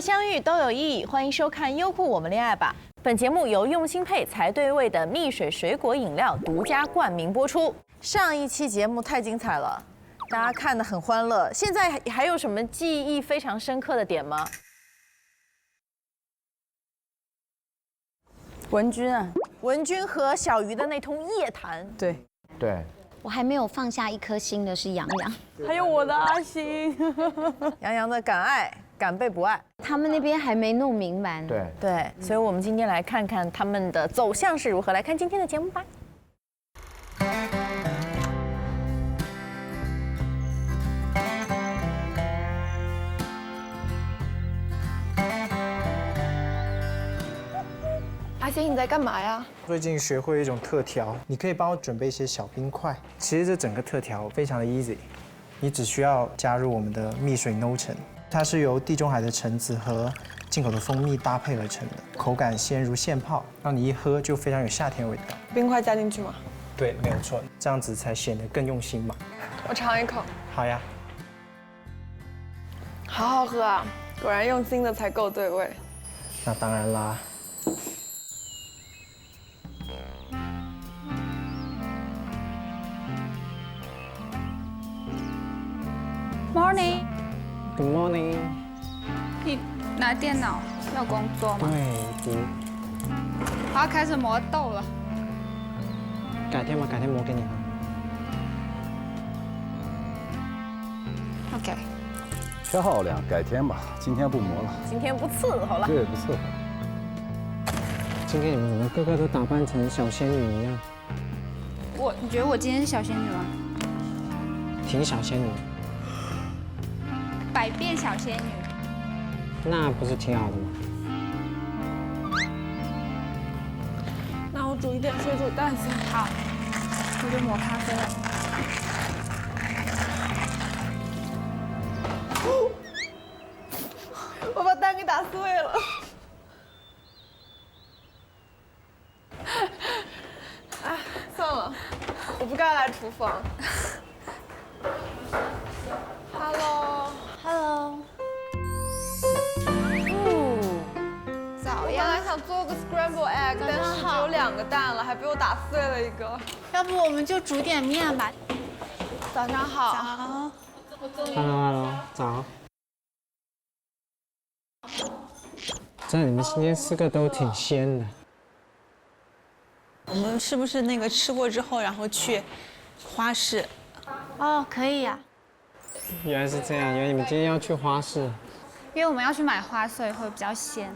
相遇都有意义，欢迎收看《优酷我们恋爱吧》。本节目由用心配才对味的蜜水水果饮料独家冠名播出。上一期节目太精彩了，大家看得很欢乐。现在还有什么记忆非常深刻的点吗？文君啊，文君和小鱼的那通夜谈，对，我还没有放下一颗心的是杨洋，还有我的阿星，杨洋的敢爱敢被不爱。他们那边还没弄明白呢。对，所以我们今天来看看他们的走向是如何。来看今天的节目吧。阿星，你在干嘛呀？最近学会一种特调，你可以帮我准备一些小冰块。其实这整个特调非常的 easy， 你只需要加入我们的蜜水 no 橙，它是由地中海的橙子和进口的蜂蜜搭配而成的，口感鲜如现泡，让你一喝就非常有夏天味道。冰块加进去吗？对，没有错，这样子才显得更用心嘛。我尝一口。好呀。好好喝啊，果然用心的才够对味。那当然啦。Morning， Good morning。你拿电脑要工作吗？对，我要开始磨豆了。改天磨给你喝。 OK。漂亮，改天吧，今天不磨了。今天不伺候了。对，不伺候。今天你们怎么个个都打扮成小仙女一样？你觉得我今天是小仙女吗？挺小仙女。百变小仙女。那不是挺好的吗？那我煮一点水煮蛋先。好，我就磨咖啡了。我把蛋给打碎了。哎，算了，我不该来厨房。Hello。早我本来想做个 scramble egg， 但是只有2个蛋了，还被我打碎了一个。要不我们就煮点面吧。早上好。早。 Hello， 早。这你们今天4个都挺鲜的。我们是不是那个吃过之后，然后去花市？哦，可以呀。原来是这样，原来你们今天要去花市。因为我们要去买花，所以会比较鲜。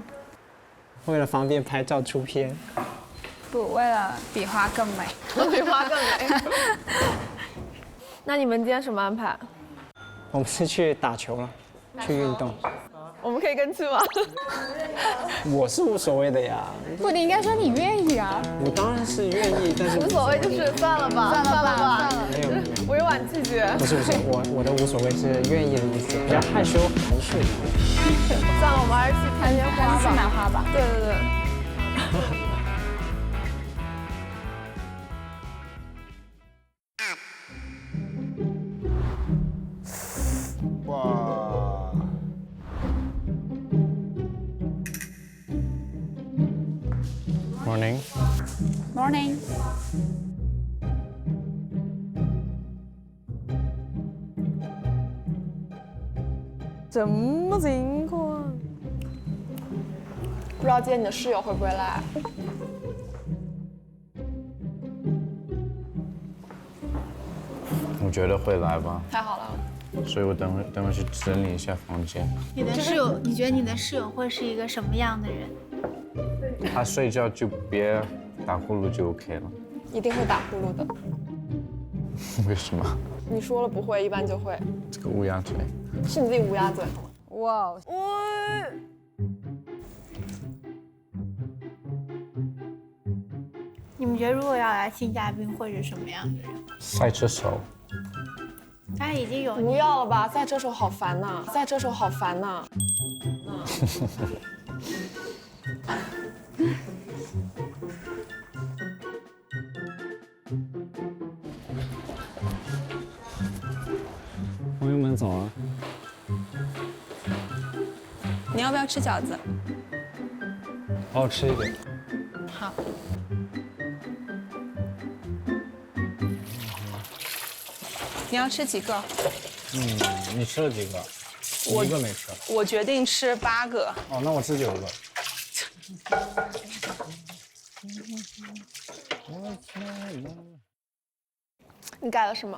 为了方便拍照出片。不，为了比花更美。比花更美。那你们今天什么安排？我们是去打球了，去运动。我们可以跟去吗？我是无所谓的呀。不，你应该说你愿意啊。我当然是愿意，但是无所谓就是算了吧。没有，委婉拒绝。不是，我的无所谓是愿意的意思，比较害羞含蓄。算了，我们还是去看烟花吧。去买花吧。对。哇。Morning。 Morning。什么情况？不知道今天你的室友会不会来？我觉得会来吧，太好了。所以我等会去整理一下房间。你的室友，你觉得你的室友会是一个什么样的人？他睡觉就别打呼噜就 OK 了。一定会打呼噜的。为什么？你说了不会，一般就会。这个乌鸦嘴。是你自己乌鸦嘴。哇，你们觉得如果要来新嘉宾会是什么样的人？赛车手。他已经有。不要了吧，赛车手好烦呐！赛车手好烦呐！朋友们走了。你要不要吃饺子？帮我吃一点。好。你要吃几个？你吃了几个？我一个没吃。我决定吃8个。哦，那我吃9个。你改了什么？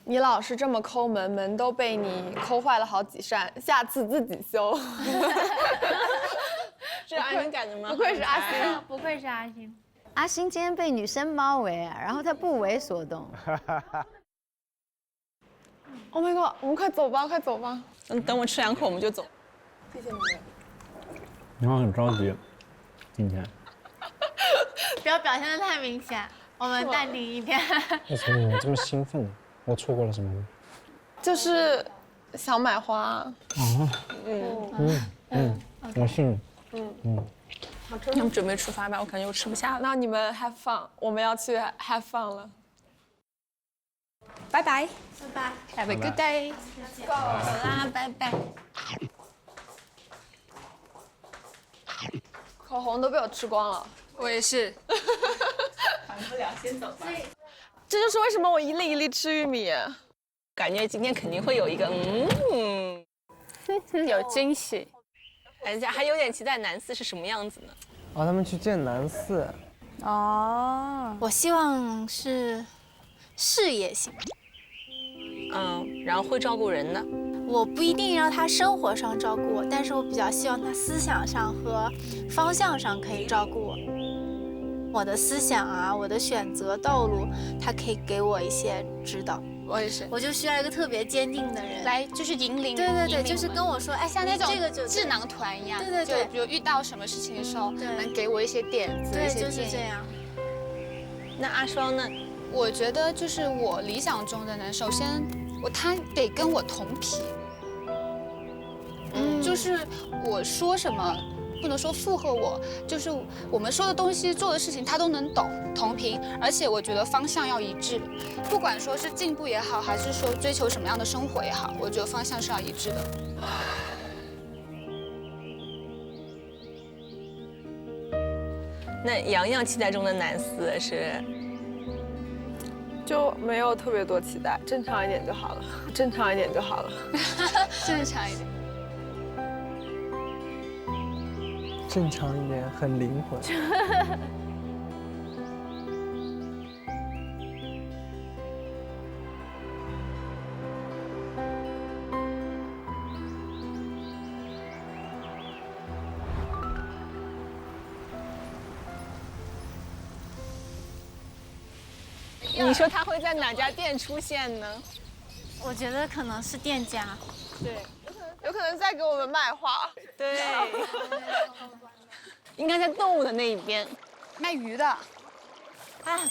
你老是这么抠门，门都被你抠坏了好几扇，下次自己修。这阿星改的吗？不愧是阿星，不愧是阿星。阿星今天被女生包围啊，然后他不为所动。Oh my god， 我们快走吧，快走吧。等我吃2口我们就走。谢谢你们。你好像很着急，今天。不要表现得太明显，我们淡定一点。为什么你们这么兴奋？我错过了什么吗？就是想买花。我信。那我们准备出发吧，我感觉我吃不下了。那你们 have fun， 我们要去 have fun 了。拜拜。拜拜 Have a good day。好啦，拜拜。口红都被我吃光了。我也是。管不了，先走吧。这就是为什么我一粒一粒吃玉米。感觉今天肯定会有一个有惊喜。人家还有点期待南四是什么样子呢？他们去见南四。哦，我希望是事业型。然后会照顾人的。我不一定让他生活上照顾我，但是我比较希望他思想上和方向上可以照顾我。我的思想啊，我的选择道路，他可以给我一些指导。我也是。我就需要一个特别坚定的人来，就是引领。对对对，就是跟我说，哎，像那种这个就智囊团一样。对对对，就比如遇到什么事情的时候，对，能给我一些点子，对，一些建议。就是这样。那阿双呢？我觉得就是我理想中的人，首先他得跟我同频。就是我说什么。不能说附和我，就是我们说的东西、做的事情，他都能懂，同频。而且我觉得方向要一致，不管说是进步也好，还是说追求什么样的生活也好，我觉得方向是要一致的。那洋洋期待中的南四是？就没有特别多期待，正常一点就好了，正常一点就好了，正常一点。正常一点，很灵魂。你说他会在哪家店出现呢？我觉得可能是店家。对，有可能在给我们卖花。对。应该在动物的那一边，卖鱼的。啊，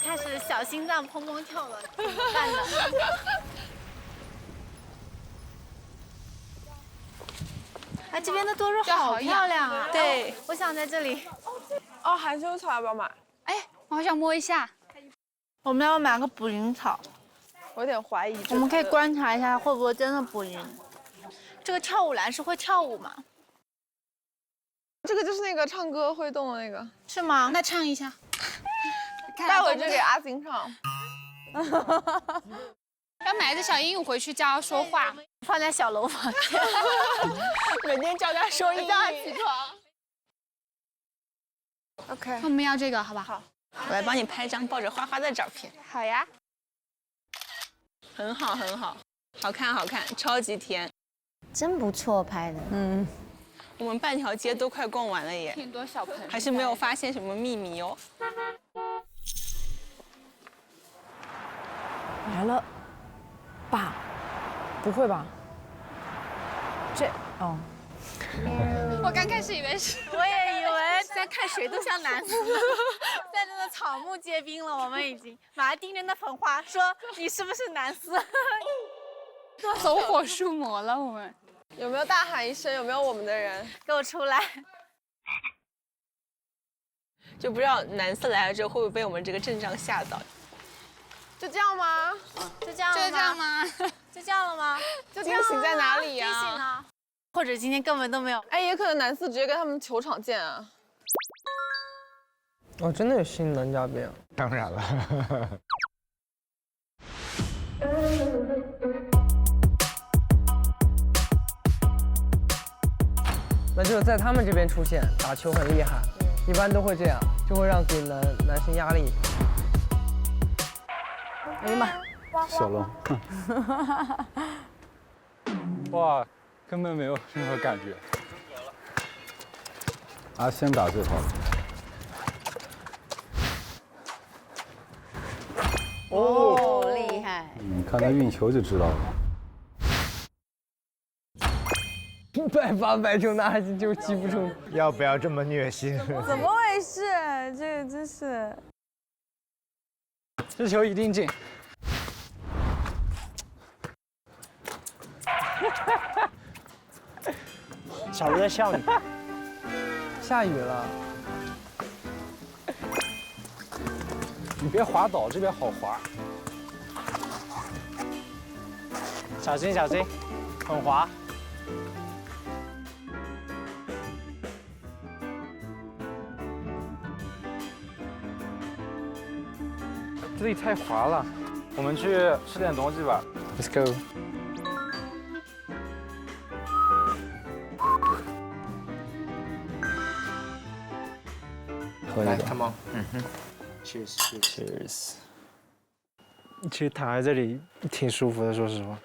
开始小心脏砰砰跳了，怎么办呢？哎，这边的多肉好漂亮啊！对，我想在这里。哦，含羞草要不要买？哎，我好想摸一下。我们要买个捕蝇草，我有点怀疑。我们可以观察一下会不会真的捕蝇。这个跳舞篮是会跳舞吗？这个就是那个唱歌会动的那个，是吗？那唱一下。待会就给阿星唱。要买一只小鹦鹉回去教它说话，放在小楼房间，每天教它说英语，叫它起床。OK， 我们要这个，好吧？好，我来帮你拍张抱着花花的照片。好呀，很好，很好，好看，好看，超级甜，真不错拍的。我们半条街都快逛完了耶，挺多小盆，还是没有发现什么秘密哦。来了，爸，不会吧？哦，我刚开始以为是，我也以为在看谁都像男四，在这个草木皆兵了，我们已经马上盯着那盆花说你是不是男四？走火入魔了，我们。有没有大喊一声？有没有我们的人？给我出来！就不知道南四来了之后会不会被我们这个阵仗吓到？就这样吗？就这样了吗？就这样吗？就这样了吗？就惊喜在哪里呀？惊喜呢？或者今天根本都没有。哎，也可能男四直接跟他们球场见啊。哦，真的有新男嘉宾啊？当然了。那就是在他们这边出现，打球很厉害，一般都会这样，就会让给男生压力。哎呀妈！小龙，哇，根本没有任何感觉。啊，先打这套。哦，厉害！看他运球就知道了。100发球拿下去就记不住，要不要这么虐心？怎么回事？这个真是……这球一定进。小卢在笑你。下雨了。你别滑倒，这边好滑。小心小心，很滑。这里太滑了，我们去吃点东西吧。Let's go。来 ，Come on， Cheers。其实躺在这里挺舒服的，说实话。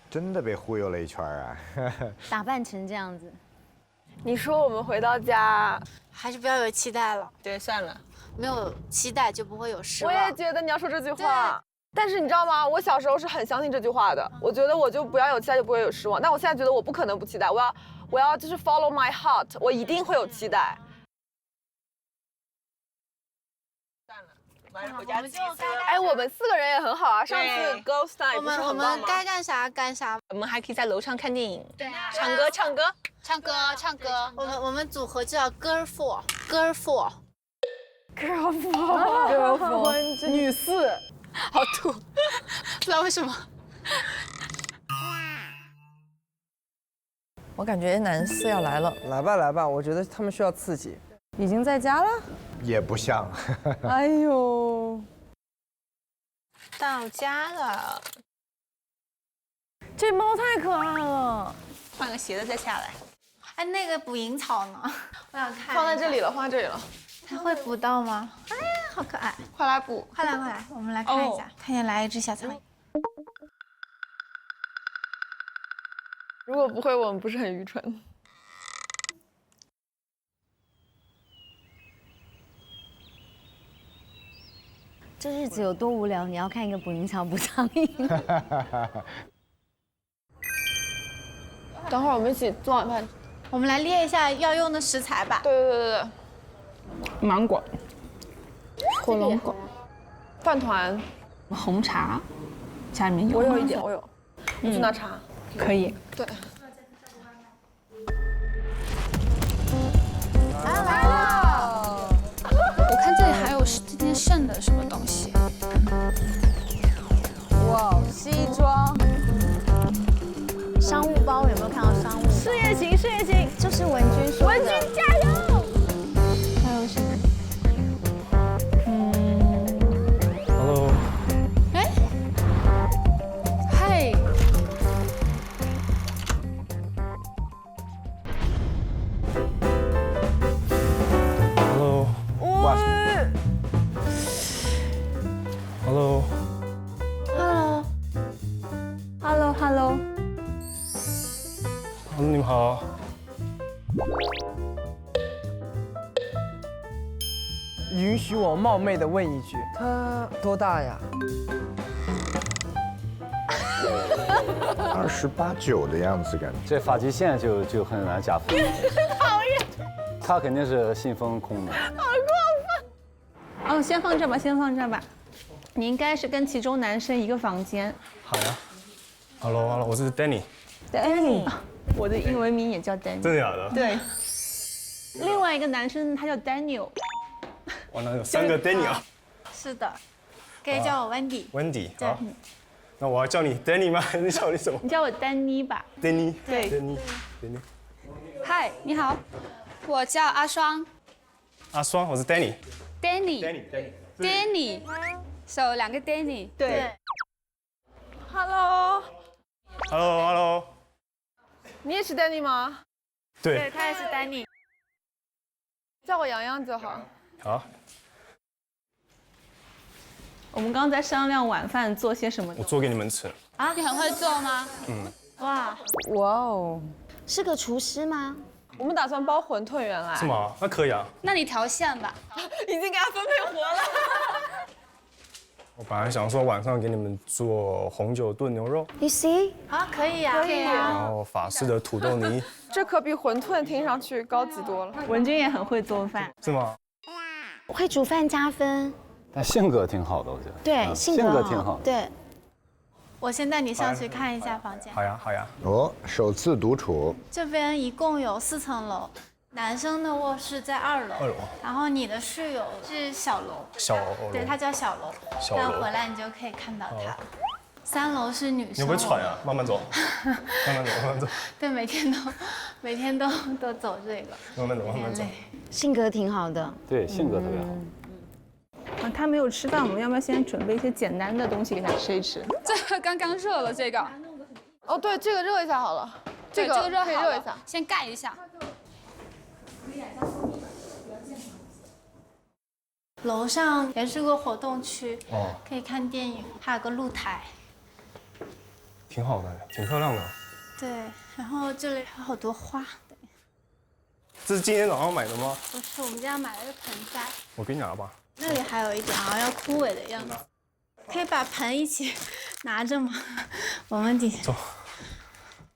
真的被忽悠了一圈啊！打扮成这样子，你说我们回到家，还是不要有期待了。对，算了。没有期待就不会有失望。我也觉得你要说这句话，但是你知道吗？我小时候是很相信这句话的。我觉得我就不要有期待，就不会有失望。但我现在觉得我不可能不期待，我要就是 follow my heart， 我一定会有期待。晚上回家骑车。哎，我们4个人也很好啊。上次 Ghost Night 不是很棒吗？我们该干啥干啥。我们还可以在楼上看电影，对啊，唱歌。我们组合叫 Girl Four。Girl Four。女四，好土，不知道为什么。我感觉男四要来了。来吧来吧，我觉得他们需要刺激。已经在家了？也不像。哎呦，到家了。这猫太可爱了。换个鞋子再下来。哎，那个捕蝇草呢？我想看。放在这里了，放在这里了。它会捕到吗？哎，好可爱！快来捕！快来，我们来看一下。看见来一只小苍蝇。如果不会，我们不是很愚蠢。这日子有多无聊？你要看一个捕蝇草捕苍蝇。等会儿我们一起做晚饭。我们来列一下要用的食材吧。对。芒果、火龙果、饭团、红茶，家里面有。我有一点，我有。你去拿茶。可以。对。来了！我看这里还有今天剩的什么东西。哇，西装。商务包有没有看到商务？事业型，就是文君说的。文君加油！还有什么？Hello。哎，嗨。Hello。哇。Hello。Hello。你们好。允许我冒昧的问一句，他多大呀？28、9的样子，感觉。这发际线就很难加分。讨厌。他肯定是信封空的。好过分。哦，先放这吧。你应该是跟其中男生一个房间。好呀。Hello， 我是 Danny。Danny，我的英文名也叫 Danny。真的假的？对。另外一个男生他叫 Daniel。哇，那有3个 Danny 啊。是的，可以叫我 Wendy。Wendy，好。那我要叫你 Danny 吗？还是叫你什么你叫我丹妮吧。 ？Danny。对 Danny。嗨，你好，我叫阿双。阿双，我是 Danny。 Danny， 手两个 Danny。对。Hello， Hello。你也是 Danny 吗？对。他也是丹尼。叫我洋洋就好。好。我们刚刚在商量晚饭做些什么。我做给你们吃。啊，你很会做吗？哇哦，是个厨师吗？我们打算包馄饨，原来是吗？那可以啊。那你调馅吧。已经给他分配活了。我本来想说晚上给你们做红酒炖牛肉， You see？ 啊，可以呀，可以啊。然后法式的土豆泥，这可比馄饨听上去高级多了。文君也很会做饭，是吗？会煮饭加分。但性格挺好的，我觉得。对，性格挺好。对。我先带你上去看一下房间。好呀，好呀。哦，首次独处。这边一共有4层楼，男生的卧室在2楼。2楼。然后你的室友是小楼。小楼。对，它叫小楼。小楼。但回来你就可以看到它。3楼是女生。你会不会喘啊？慢慢走，慢慢走。对，每天都走这个。慢慢走。性格挺好的。对，性格特别好。他没有吃饭，我们要不要先准备一些简单的东西给他吃一吃？这个刚刚热了，这个。哦，对，这个热一下好了。这个热可以热一下，先盖一下。楼上也是个活动区，可以看电影，还有个露台。挺好的，挺漂亮的。对，然后这里还有好多花。这是今天早上买的吗？不是，我们家买了个盆栽。我给你拿吧。那里还有一点好像要枯萎的样子，可以把盆一起拿着吗？我们走。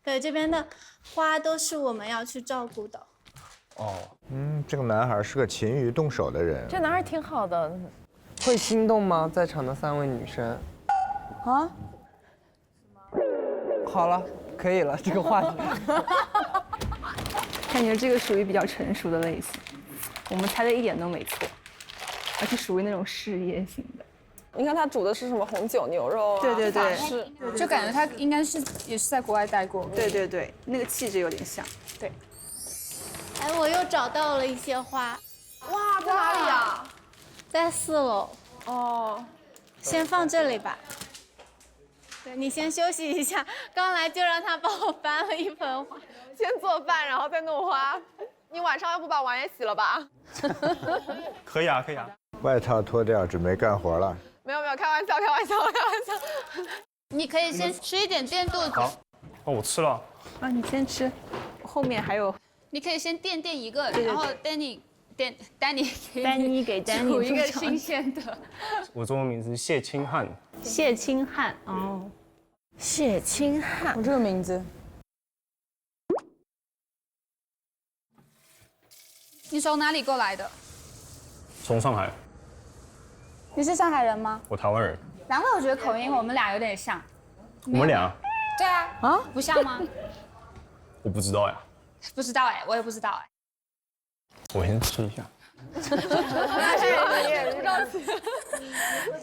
对，这边的花都是我们要去照顾的。哦，这个男孩是个勤于动手的人。这男孩挺好的。会心动吗？在场的3位女生。啊？好了，可以了，这个话题。感觉这个属于比较成熟的类型，我们猜的一点都没错，而且属于那种事业型的。你看他煮的是什么红酒牛肉啊？对，是，就感觉他应该也是在国外待过。对，那个气质有点像。对。哎，我又找到了一些花。哇，在哪里呀？在4楼。哦，先放这里吧。对，你先休息一下。刚来就让他帮我搬了一盆花。先做饭，然后再弄花。你晚上要不把碗也洗了吧？可以啊。外套脱掉，准备干活了。没有，开玩笑。你可以先吃一点垫肚子。好。哦，我吃了。啊，你先吃，后面还有。你可以先垫一个，然后Danny 给Danny 煮一个新鲜的。我中文名字谢清汉。谢清汉哦，谢清汉，我这个名字。你从哪里过来的？从上海。你是上海人吗？我台湾人。难怪我觉得口音我们俩有点像。我们俩？对啊。不像吗？我不知道呀。不知道哎，我也不知道哎。我先吃一下。你也不着急，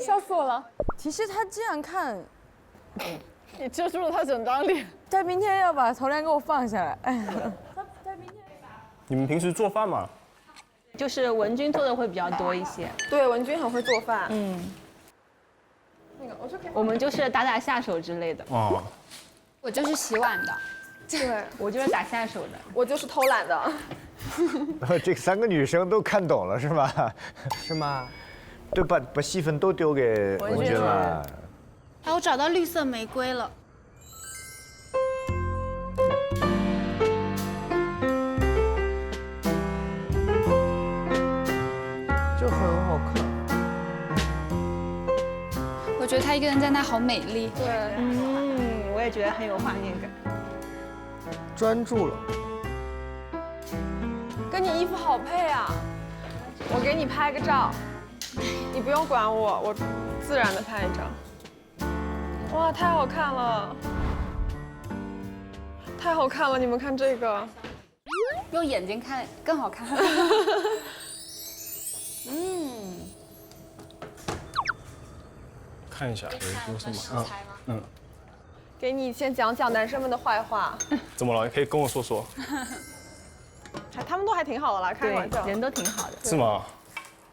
笑死我了。其实他这样看，你遮住了他整张脸。他明天要把头帘给我放下来。你们平时做饭吗？就是文君做的会比较多一些。对，文君很会做饭。我们就是打下手之类的。哦。我就是洗碗的。对，我就是打下手的。我就是偷懒的。这3个女生都看懂了是吗？是吗？对，把戏份都丢给文君了。哎，我找到绿色玫瑰了。这很好看。我觉得她一个人在那好美丽。对，我也觉得很有画面感。专注了。跟你衣服好配啊！我给你拍个照，你不用管我，我自然的拍一张。哇，太好看了！太好看了，你们看这个。用眼睛看更好看。看一下有说什么？给你先讲讲男生们的坏话。怎么了？可以跟我说说。他们都还挺好的啦，开对玩笑，人都挺好的。是吗？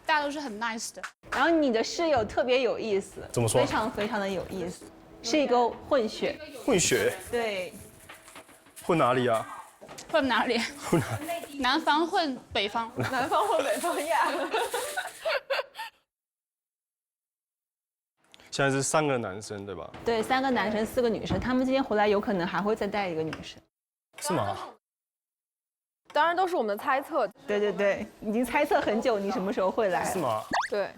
大家都是很 nice 的。然后你的室友特别有意思，怎么说？非常非常的有意思，是一个混血。混血？对。混哪里啊？混哪里？混哪？南方混北方。南方混北方呀。现在是3个男生对吧？对，3个男生4个女生，他们今天回来有可能还会再带一个女生。是吗？当然都是我们的猜测。对对对，已经猜测很久你什么时候会来。是吗？对。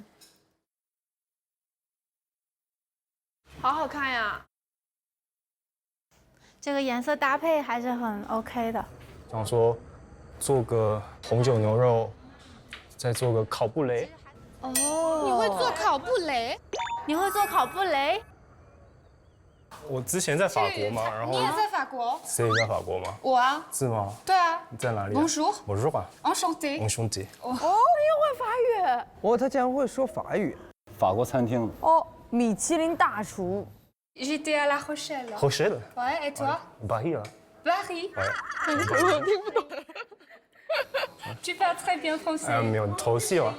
好好看呀！这个颜色搭配还是很 OK 的。想说做个红酒牛肉，再做个烤布雷。哦，你会做烤布雷？你会做烤布雷？我之前在法国嘛，然后你也在法国？谁也在法国吗？我啊。是吗？对啊。你在哪里 ？Bonjour。啊。Enchanté。Enchanté。哦，你也会法语？哦，他竟然会说法语。法国餐厅。哦，米其林大厨。J'étais à La Rochelle。 Rochelle。Ouais, et toi？ Paris 啊。Paris。我听不懂。Tu parles très bien français。没有，头戏啊。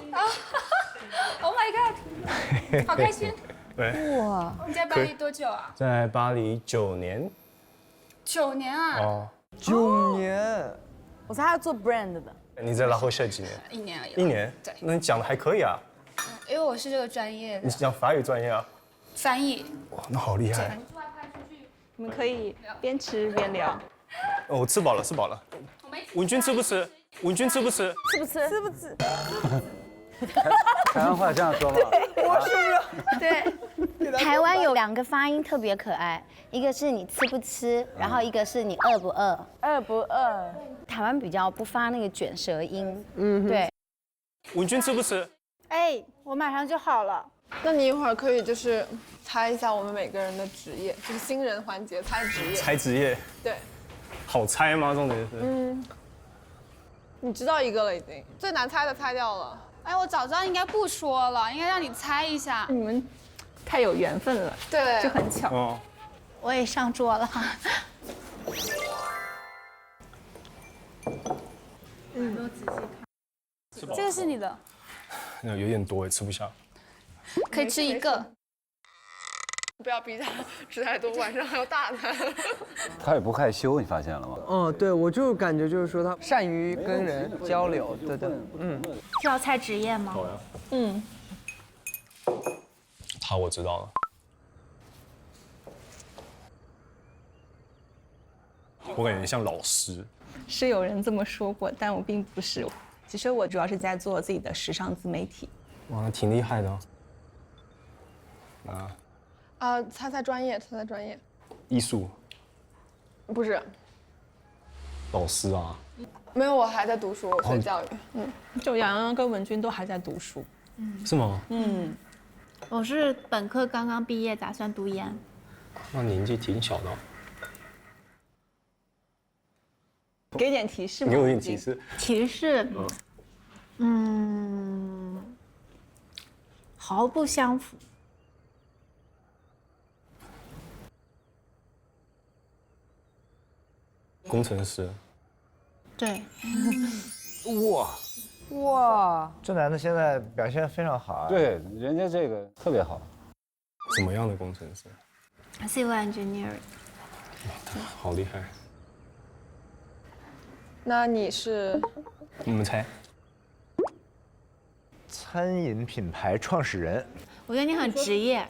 Oh my god！ 好开心。对。哇！你在巴黎多久啊？在巴黎9年。9年啊！哦。 9年。我猜他做 brand 的。你在拉赫舍几年？1年而已。1年？对。那你讲的还可以啊。因为我是这个专业的。你讲法语专业啊？翻译。哇，那好厉害。你们可以边吃边聊。哦，我吃饱了，吃饱了。文君吃不吃？文君吃不吃？吃不吃？吃不吃？台湾话这样说吗？我是对。台湾有2个发音特别可爱，一个是你吃不吃，然后一个是你饿不饿。饿不饿？台湾比较不发那个卷舌音。对。文君吃不吃？哎，我马上就好了。那你一会儿可以就是猜一下我们每个人的职业，就是新人环节猜职业。猜职业。对。好猜吗？重点是。你知道一个了已经，最难猜的猜掉了。哎，我早知道应该不说了，应该让你猜一下。你们太有缘分了，对，就很巧。哦。我也上桌了。这个是你的。那有点多，吃不下。可以吃1个。不要逼他吃太多，晚上还有大餐。他也不害羞，你发现了吗？哦，对，我就感觉就是说他善于跟人交流，对对，需要猜职业吗？好呀。他我知道了。我感觉像老师。是有人这么说过，但我并不是。其实我主要是在做自己的时尚自媒体。哇，那挺厉害的。猜专业，猜专业。艺术。不是。老师啊。没有，我还在读书，学教育。就杨洋跟文君都还在读书。是吗？我是本科刚刚毕业，打算读研。那年纪挺小的。给点提示吗？给我点提示。提示。毫不相符。工程师。对。哇，这男的现在表现非常好啊。对，人家这个特别好。什么样的工程师 ？Civil engineering。好厉害。那你是？你们猜。餐饮品牌创始人。我觉得你很职业。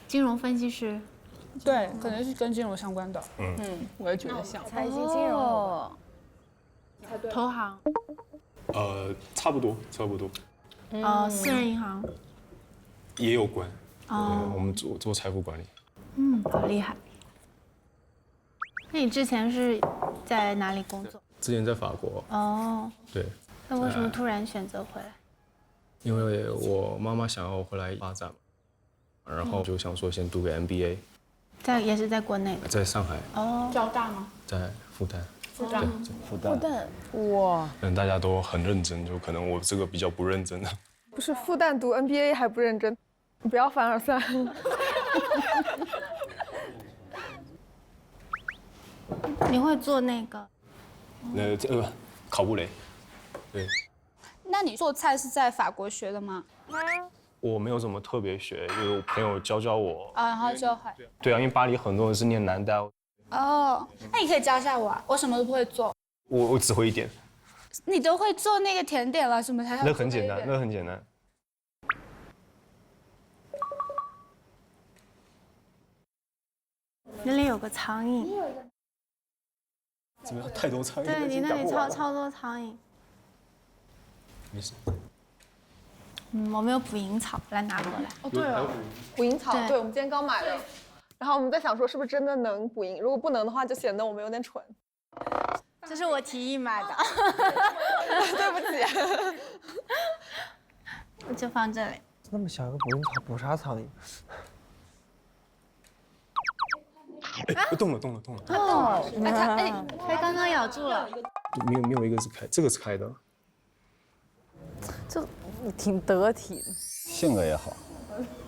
金融分析师。对，可能是跟金融相关的。我也觉得像。财经金融。投行。差不多，差不多。私人银行。也有关。我们做财富管理。好厉害。那你之前是在哪里工作？之前在法国。哦。对。那为什么突然选择回来？因为我妈妈想要回来发展，然后就想说先读个 MBA。也是在国内。在上海。哦。交大吗？在复旦。复旦。复旦。哇。大家都很认真，就可能我这个比较不认真的。不是复旦读 NBA 还不认真。你不要凡尔赛。你会做那个？烤布雷。对，那你做菜是在法国学的吗？我没有怎么特别学，因为我朋友教我。啊，然后就会。对啊，因为巴黎很多人是念南大。哦，那你可以教一下我啊，我什么都不会做。我只会一点。你都会做那个甜点了，什么才？那很简单，那很简单。那里有个苍蝇。怎么样？太多苍蝇。对你那里超多苍蝇。没事。我没有捕蝇草，来拿过来。哦，对哦，捕蝇草，对，我们今天刚买的。然后我们在想说，是不是真的能捕蝇？如果不能的话，就显得我们有点蠢。这是我提议买的。对不起。我就放这里。那么小一个捕蝇草，捕啥苍蝇？哎，动了。哦，它刚刚咬住了。没有一个是开，这个是开的。就挺得体的，性格也好，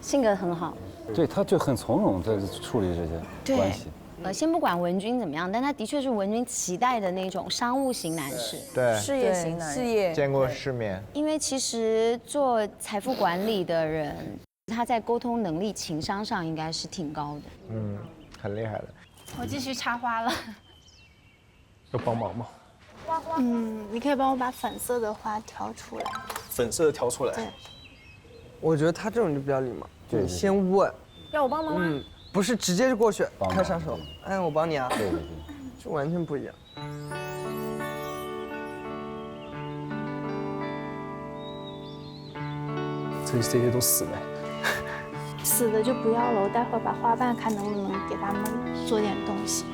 性格很好。对，他就很从容在处理这些关系。先不管文君怎么样，但他的确是文君期待的那种商务型男士，对，事业型男士，见过世面。因为其实做财富管理的人，他在沟通能力、情商上应该是挺高的。嗯，很厉害的。我继续插花了。要帮忙吗？你可以帮我把粉色的花挑出来。粉色的挑出来。对。我觉得他这种就比较礼貌，你先问。要我帮忙吗？不是直接就过去开上手。哎，我帮你啊。对，就完全不一样。这些都死了。死的就不要了，我待会儿把花瓣看能不能给他们做点东西。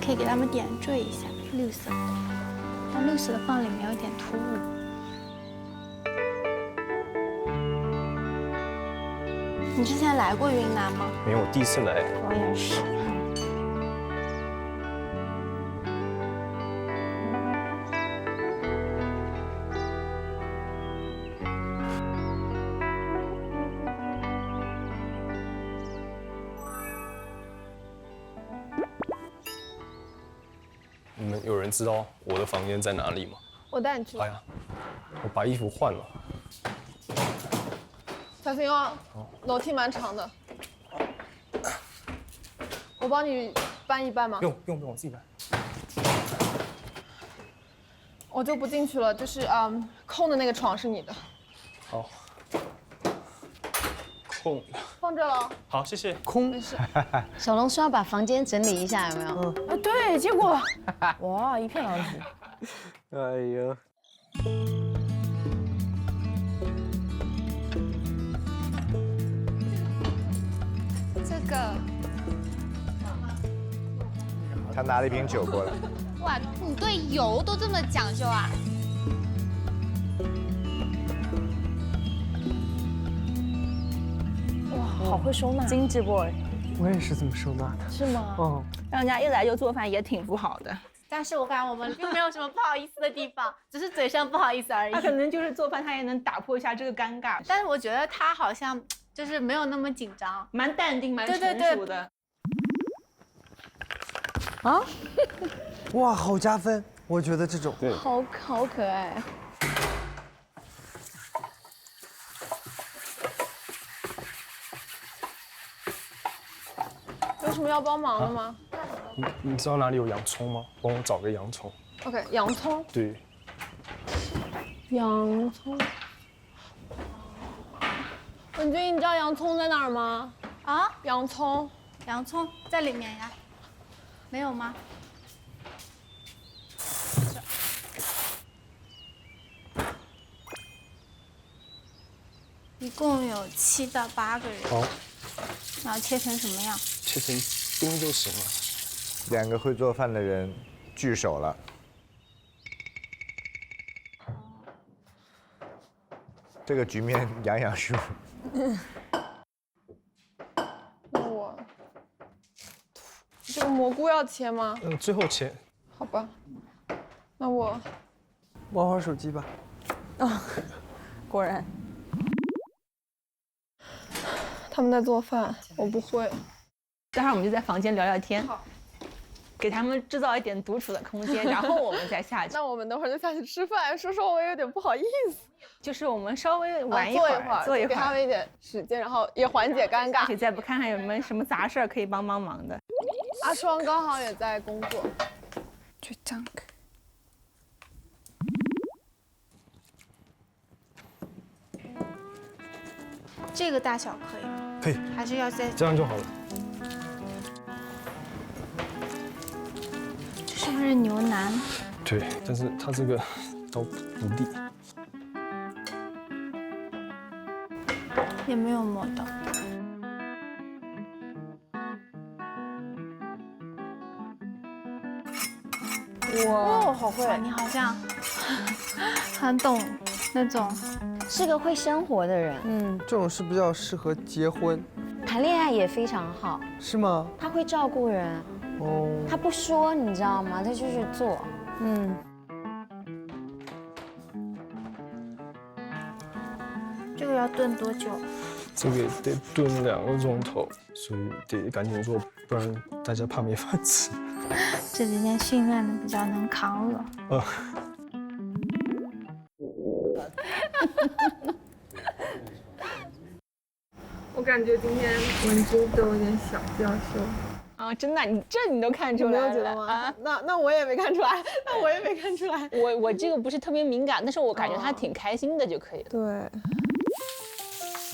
可以给他们点缀一下，绿色的，但绿色的放里面有点突兀。你之前来过云南吗？没有，我第一次来。我也是。你们有人知道我的房间在哪里吗？我带你去。哎呀，我把衣服换了。小心哦，楼梯蛮长的。我帮你搬一搬吗？不用，我自己搬。我就不进去了，就是空的那个床是你的。好。空。放这了。好，谢谢。空。没事。小龙说要把房间整理一下，有没有？啊，对，结果哇，一片狼藉。哎呀。这个。他拿了一瓶酒过来。哇，你对油都这么讲究啊？哇，好会收纳，精致 boy。我也是这么收纳的。是吗？嗯，让人家一来就做饭也挺不好的。但是我感觉我们并没有什么不好意思的地方，只是嘴上不好意思而已。他可能就是做饭，他也能打破一下这个尴尬。但是我觉得他好像就是没有那么紧张，蛮淡定，蛮成熟的。啊？哇，好加分！我觉得这种好可爱。有什么要帮忙的吗？你知道哪里有洋葱吗？帮我找个洋葱。OK， 洋葱。对。洋葱。文君，你知道洋葱在哪儿吗？啊？洋葱在里面呀。没有吗？一共有7到8个人。好。然后切成什么样？切成丁就行了。2个会做饭的人聚首了。这个局面杨洋输。那我这个蘑菇要切吗？最后切。好吧，那我玩会儿手机吧。果然。他们在做饭，我不会。待会儿我们就在房间聊聊天，给他们制造一点独处的空间，然后我们再下去。那我们等会儿就下去吃饭。说实话，我也有点不好意思。就是我们稍微玩一会儿，坐一会儿，给他们一点时间，然后也缓解尴尬。而且再不看看有没有什么杂事儿可以帮忙的。阿双刚好也在工作。就这样。这个大小可以吗？可以。还是要再这样就好了。这是不是牛腩？对，但是它这个刀不利。也没有磨到。哇，好会！你好像很懂那种，是个会生活的人。这种是比较适合结婚，谈恋爱也非常好。是吗？他会照顾人。哦。他不说，你知道吗？他就是做。这个要炖多久？这个得炖2个钟头，所以得赶紧做，不然大家怕没饭吃。这几天训练的比较能扛饿。我感觉今天文珠都有点小娇羞。啊，真的，你都看出来了？你没有觉得吗？啊，那我也没看出来，我这个不是特别敏感，但是我感觉他挺开心的就可以了。对。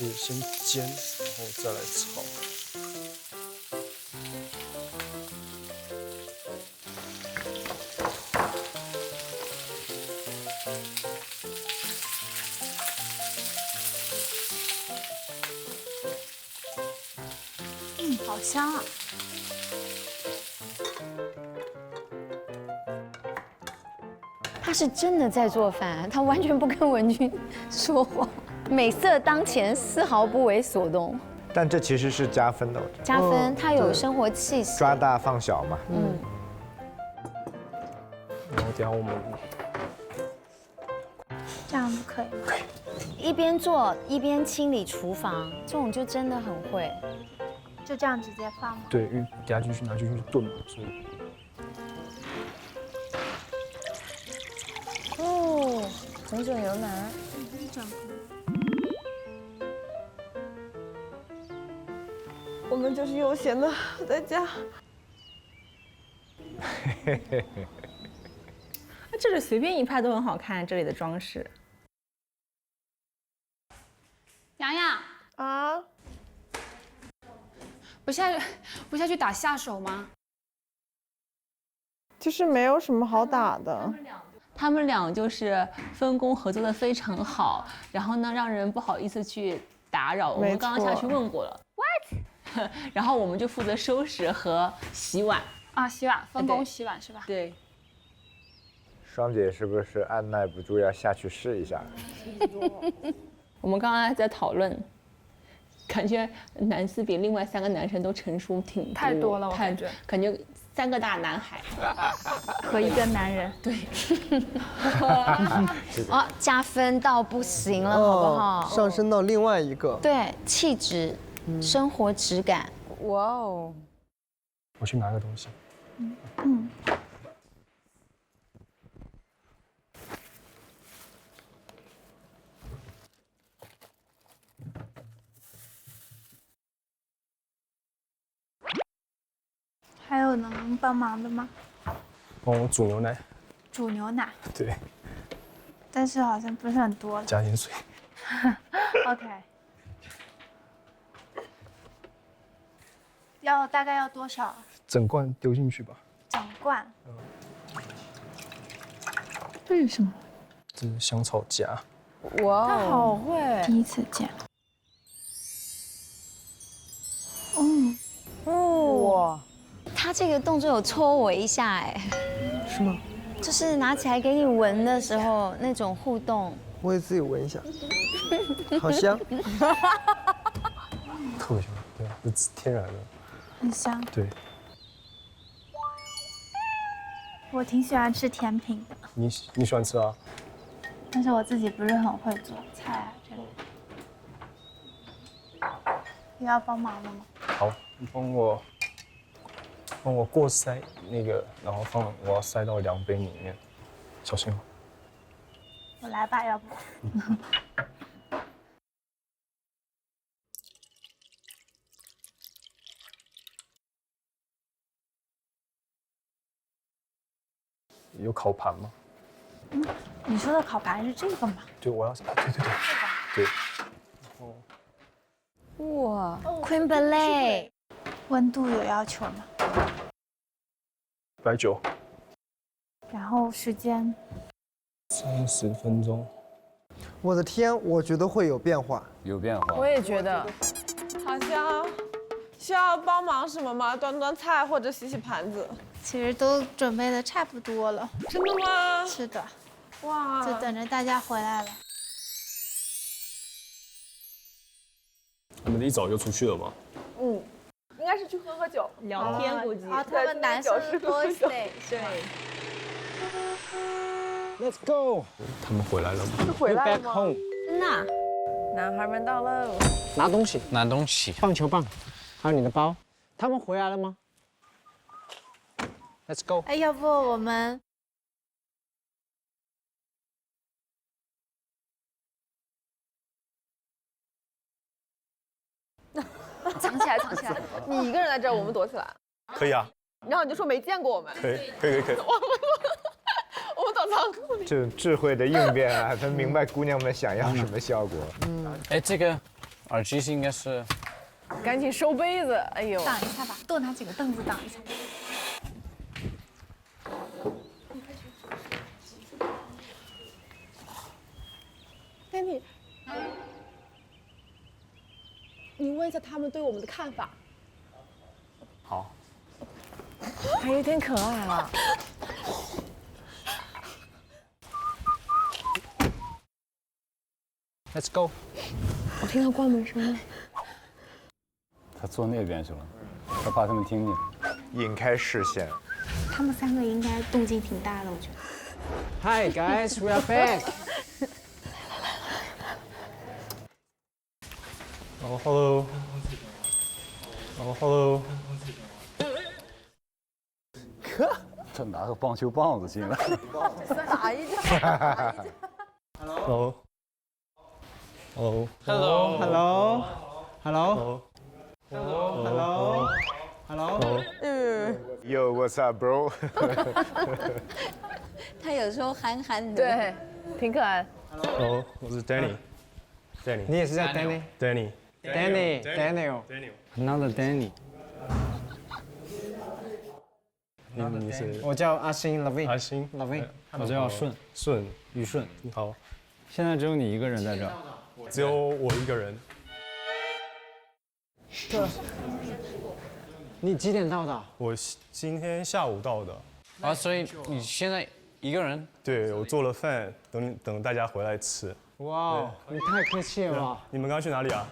是先煎，然后再来炒。好香啊！他是真的在做饭，他完全不跟文君说谎，美色当前，丝毫不为所动。但这其实是加分的，加分，他有生活气息。抓大放小嘛。然后等下我们这样子可以吗？可以。一边做一边清理厨房，这种就真的很会。就这样直接放吗？对，因为等下继续拿进去炖嘛，所以。哦，红酒牛腩。我们就是悠闲的在家。这里随便一拍都很好看，这里的装饰。洋洋啊，不下去打下手吗？就是没有什么好打的。他们俩就是分工合作的非常好，然后呢，让人不好意思去打扰。我们刚刚下去问过了 ，what？ 然后我们就负责收拾和洗碗。啊，洗碗分工洗碗是吧？对。双姐是不是按耐不住要下去试一下？我们刚刚还在讨论，感觉男四比另外3个男生都成熟挺太多了，我感觉3个大男孩和1个男人，对。哦，加分到不行了，好不好？上升到另外一个。对，气质、生活质感。哇哦！我去拿个东西。还有能帮忙的吗？帮我煮牛奶。煮牛奶。对。但是好像不是很多了。加点水。OK。大概要多少？整罐丢进去吧。整罐。这是什么？这是香草荚。哇，他好会！第一次见。哇，他这个动作有戳我一下，哎。是吗？就是拿起来给你闻的时候那种互动。我也自己闻一下，好香。特别香，对，是天然的。很香。对。我挺喜欢吃甜品的。你喜欢吃啊？但是我自己不是很会做菜啊，这里。你要帮忙了吗？好，你帮我过筛那个，然后我要塞到量杯里面，小心哦。我来吧，要不？有烤盘吗？你说的烤盘是这个吗？对，我要对。哇 ，crème brûlée，温度有要求吗190，然后时间30分钟。我的天，我觉得会有变化。有变化。我也觉得。好像需要帮忙什么吗？端端菜或者洗洗盘子。其实都准备的差不多了。真的吗？是的。哇，就等着大家回来了。你们一早就出去了吗？嗯，应该是去喝酒聊天，估计。啊，他们男生多 stay。对。Let's go。他们回来了吗？是回来了吗？真的。男孩们到喽。拿东西，拿东西，棒球棒，还有你的包。他们回来了吗 ？Let's go。哎，要不我们？藏起来，藏起来。你一个人在这儿，我们躲起来。可以啊。然后你就说没见过我们。可以。我们躲仓库里。这智慧的应变啊，他明白姑娘们想要什么效果。哎，这个耳机是应该是。赶紧收杯子，哎呦。挡一下吧，多拿几个凳子挡一下。Danny， 你问一下他们对我们的看法。好。还有点可爱啊。Let's go。我听到关门声了。他坐那边去了，他怕他们听见，引开视线。他们3个应该动静挺大的，我觉得。Hi guys, we are back。Hello。Hello。他拿个棒球棒子进来。打一架。Hello。Hello。Hello。Hello。Hello。Hello。Hello。Yo, what's up, bro？ 他有时候憨憨的。对，挺可爱。Hello， 我是 Danny。你也是叫 Danny。 Daniel。Another Danny。你是？我叫阿星 Lavin。阿星 Lavin。我叫顺。宇顺。你好。现在只有你一个人在这儿。只有我一个人。对。你几点到的？我今天下午到的。啊，所以你现在一个人？对，我做了饭，等大家回来吃。哇，你太客气了吧！你们刚刚去哪里啊？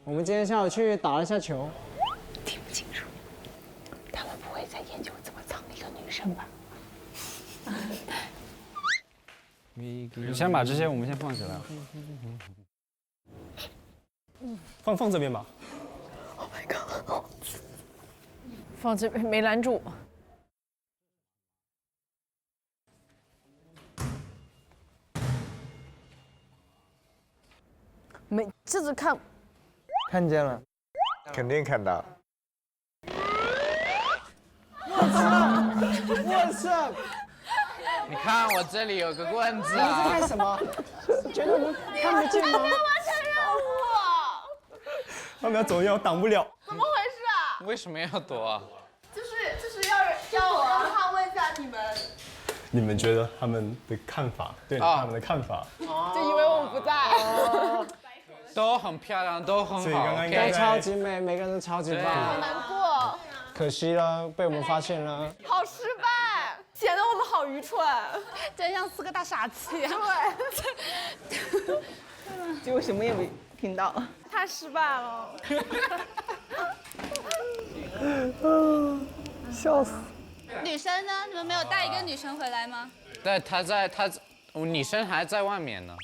我们今天下午去打了一下球。听不清楚，他们不会在研究怎么藏一个女生吧？你先把这些我们先放起来。放这边吧。Oh my god！ 放这边没拦住。没，这次看见了，肯定看到。What's up？ 你看我这里有个棍子你啊！在干什么？觉得我们看不见吗？完成任务。他们要走要挡不了。怎么回事啊？为什么要躲啊？就是要我让他问一下你们。你们觉得他们的看法？对他们的看法？就以为我们不在。都很漂亮，都很好。所以刚刚应该都超级美，每个人都超级好棒。难过。可惜了，被我们发现了。好失败，显得我们好愚蠢，真像4个大傻子一样。对。结果什么也没听到。太失败了。笑死。女生呢？你们没有带一个女生回来吗？对，女生还在外面呢。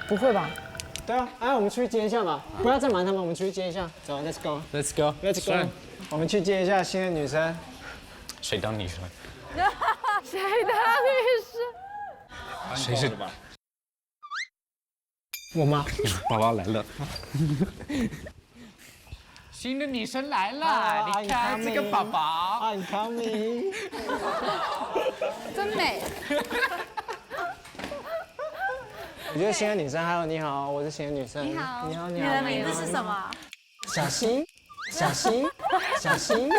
不会吧？对啊，哎，我们出去接一下嘛，不要再瞒他们，我们出去接一下。走 ，Let's go。Let's go。Let's go。我们去接一下新的女生。谁当女生？谁的女谁是？我妈。爸爸来了。新的女生来了，你看这个宝宝。I'm coming。真美。我觉得新的女生还有你好，我是新的女生。你好。你好，你你的名字是什么？小新。小新。小新。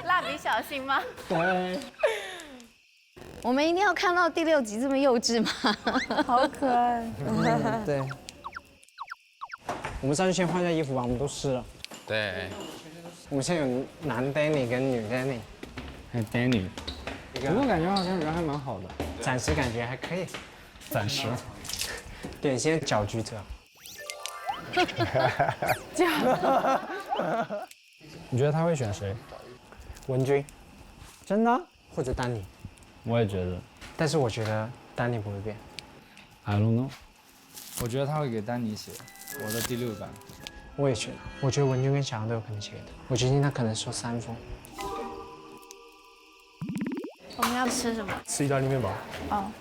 蜡笔小新吗？对。我们一定要看到第6集这么幼稚吗？好可爱。对。我们上去先换下衣服吧，我们都湿了。对。我们现在有男 Danny 跟女 Danny。还有 Danny。不过感觉好像人还蛮好的。暂时感觉还可以。暂时。点心搅局者。你觉得他会选谁？文君。真的？或者丹尼？我也觉得。但是我觉得丹尼不会变。I don't know。我觉得他会给丹尼写我的第6版。我也觉得，我觉得文君跟小杨都有可能写的。我决定他可能收3封。我们要吃什么？吃意大利面吧。哦。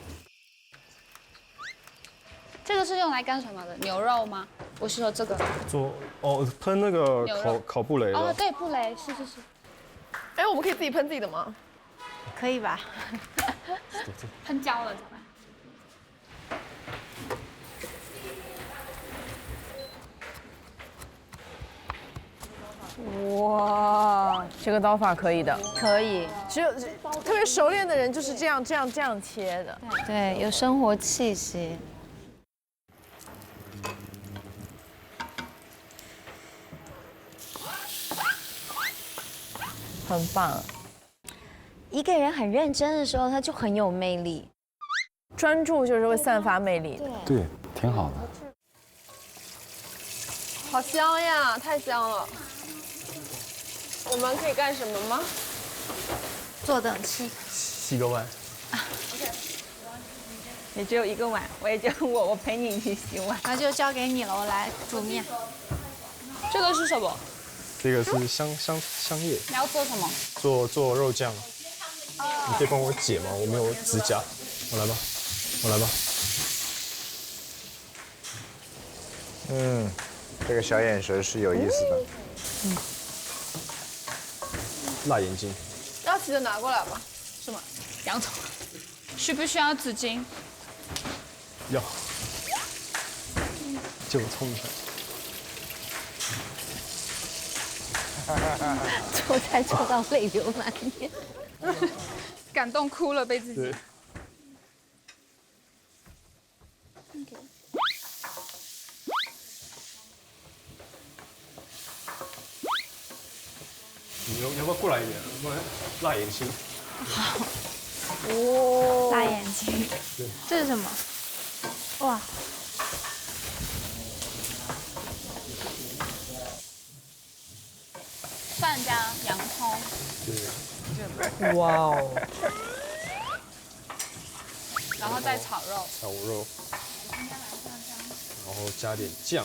这个是用来干什么的？牛肉吗？我是说这个。喷那个烤布雷的。哦，对，布雷，是。哎，我们可以自己喷自己的吗？可以吧？喷焦了。哇，这个刀法可以的，可以。只有特别熟练的人就是这样切的。对，有生活气息。很棒。一个人很认真的时候，他就很有魅力。专注就是会散发魅力。对，挺好的。好香呀，太香了。我们可以干什么吗？坐等吃。洗个碗。你只有一个碗，我也就我陪你一起洗碗。那就交给你了，我来煮面。这个是什么？这个是香叶。你要做什么？做肉酱。你可以帮我解吗？我没有指甲。我来吧。这个小眼神是有意思的。辣眼睛。要洗的拿过来吧。什么？洋葱。需不需要纸巾？要。就冲一下。做菜做到泪流满面。感动哭了，被自己。你要不要过来一点？不然辣眼睛。好。哦。辣眼睛。对。这是什么？哇。蒜加洋葱。对。哇哦。然后再炒肉。然后加点酱。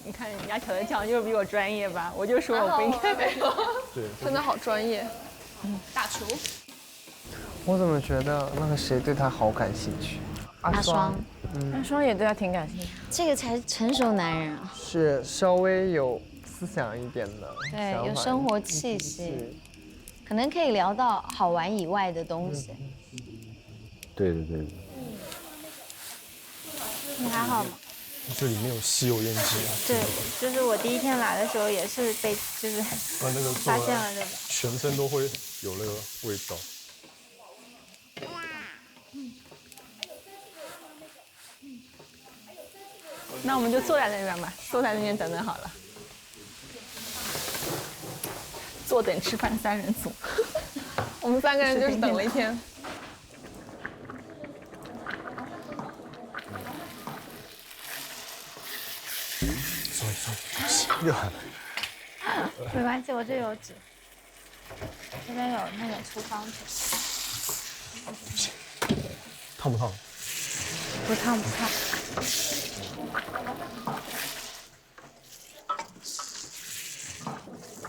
你看人家调的酱就是比我专业吧？我就说我不应该。对。真的好专业。大厨。我怎么觉得那个谁对他好感兴趣？阿双。阿双也对他挺感兴趣。这个才是成熟男人啊。是稍微有思想一点的。对，有生活气息。可能可以聊到好玩以外的东西。对。你还好吗？这里面有吸油烟机。对，就是我第一天来的时候也是被那个发现了这个。全身都会有那个味道。那我们就坐在那边吧，坐在那边等好了。坐等吃饭3人组。我们3个人就是等了一天。热。没关系，我这有纸。这边有那个厨房纸。烫不烫？不烫。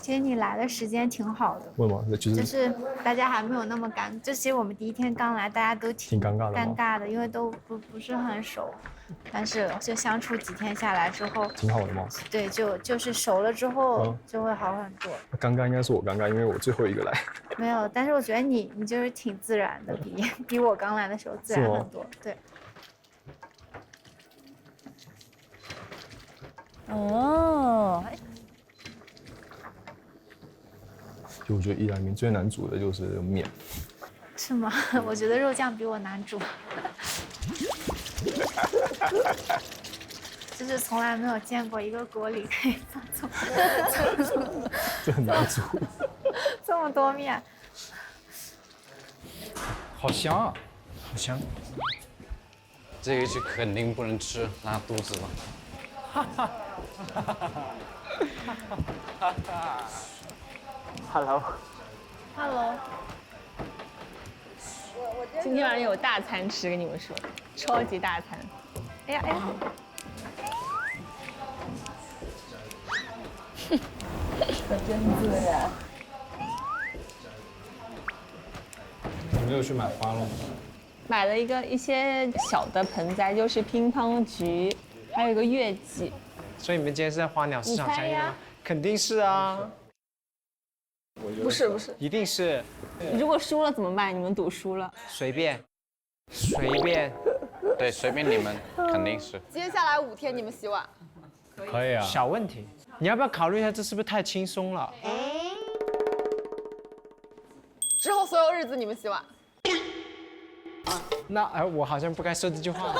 其实你来的时间挺好的，为什么？就是大家还没有那么尴，就其实我们第一天刚来，大家都挺尴尬的吗？尴尬的，因为都不是很熟，但是就相处几天下来之后，挺好的吗？对，就是熟了之后就会好很多。尴尬应该是我尴尬，因为我最后一个来。没有，但是我觉得你就是挺自然的，比我刚来的时候自然很多，对。哦。就我觉得意大利面最难煮的就是面。是吗？我觉得肉酱比我难煮。就是从来没有见过一个锅里可以放这很难煮。这么多面。好香啊！好香。这一期肯定不能吃，拉肚子了。哈哈。Hello。今天晚上有大餐吃，跟你们说，超级大餐。哎呀哎呀！真自然。你没有去买花了吗？买了一些小的盆栽，就是乒乓菊，还有一个月季。所以你们今天是在花鸟市场相遇吗？肯定是啊。不是，一定是。如果输了怎么办？你们赌输了？随便。对，随便你们，肯定是。接下来5天你们洗碗。可以啊。小问题，你要不要考虑一下，这是不是太轻松了？之后所有日子你们洗碗。那我好像不该说这句话。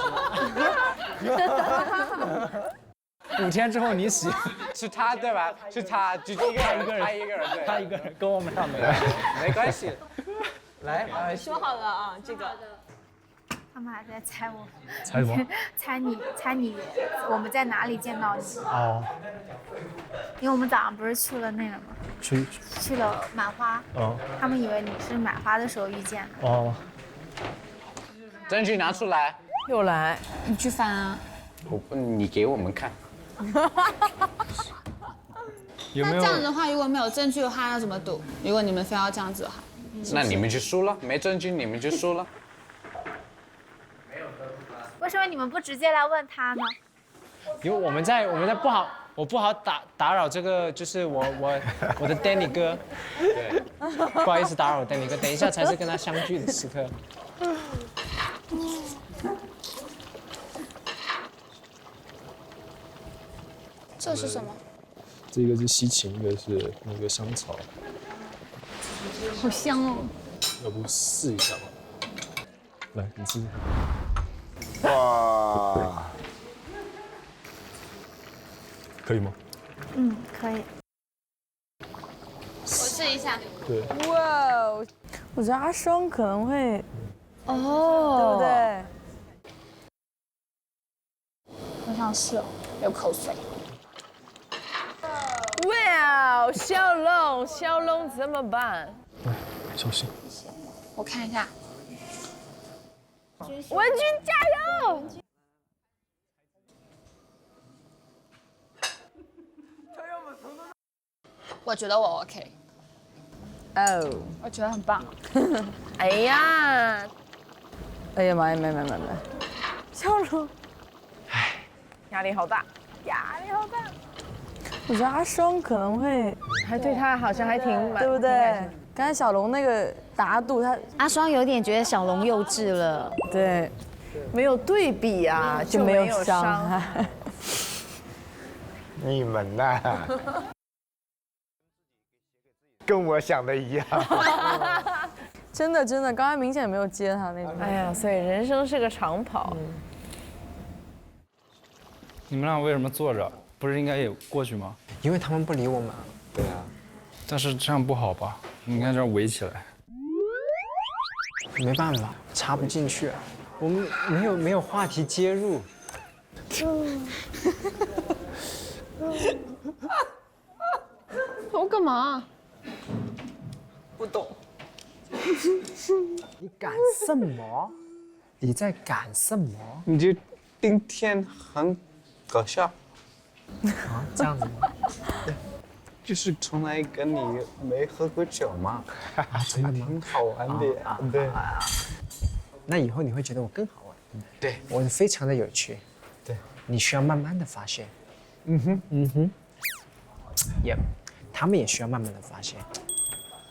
5天之后你洗，是他对吧？是他，就他一个人，对，他一个人跟我们俩没关系。来，说好了啊，这个。他们还在猜我。猜什么？猜你，我们在哪里见到你？哦。因为我们早上不是去了那个吗？去了买花。哦。他们以为你是买花的时候遇见的。哦。证据拿出来。又来。你去翻啊。你给我们看。有没有？那这样的话，如果没有证据的话，要怎么赌？如果你们非要这样子的话，那你们就输了，没证据你们就输了。为什么你们不直接来问他呢？因为我们在我不好打扰这个，就是我的 Danny 哥，对，不好意思打扰 Danny 哥，等一下才是跟他相聚的时刻。这是什么？这个是西芹，一个是那个香草。好香哦！要不试一下吧？来，你试。哇，可以吗？嗯，可以。我试一下。对。哇，我觉得阿双可能会，对不对？好像是哦，流口水。哇，小龙怎么办？小心。我看一下。文君加油！我觉得我 OK。哦，我觉得很棒。哎呀妈呀，没，小龙，哎，压力好大。我觉得阿双可能会，还对他好像还挺，对不对？刚才小龙那个达度，阿双有点觉得小龙幼稚了。对，没有对比啊，就没有伤害。你们呐，跟我想的一样。真的，刚才明显没有接他那种。哎呀，所以人生是个长跑。你们俩为什么坐着？不是应该也过去吗？因为他们不理我们。对啊。但是这样不好吧？你看这样围起来。没办法，插不进去，我们没有话题接入。我干嘛？不懂。你赶什么？你在赶什么？你就今天很搞笑。啊，这样子吗？就是从来跟你没喝过酒嘛。啊，真的吗？挺好玩的，对。那以后你会觉得我更好玩。对，我非常的有趣。对，你需要慢慢的发现。也，他们也需要慢慢的发现。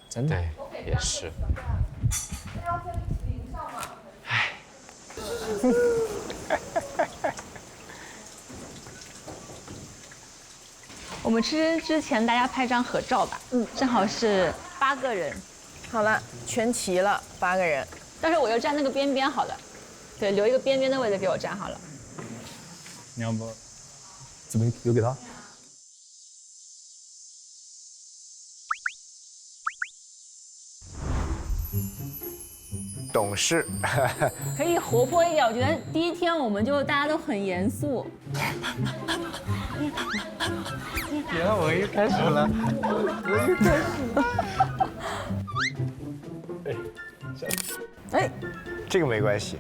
真的。对，也是。唉。我们吃之前大家拍张合照吧。正好是8个人。好了，全齐了，8个人。但是我就站那个边边好了，对，留一个边边的位置给我站好了。你要不怎么留给他？懂事，可以活泼一点。我觉得第一天我们就大家都很严肃。别了，我又开始了，我又开始了。哎，这个没关系。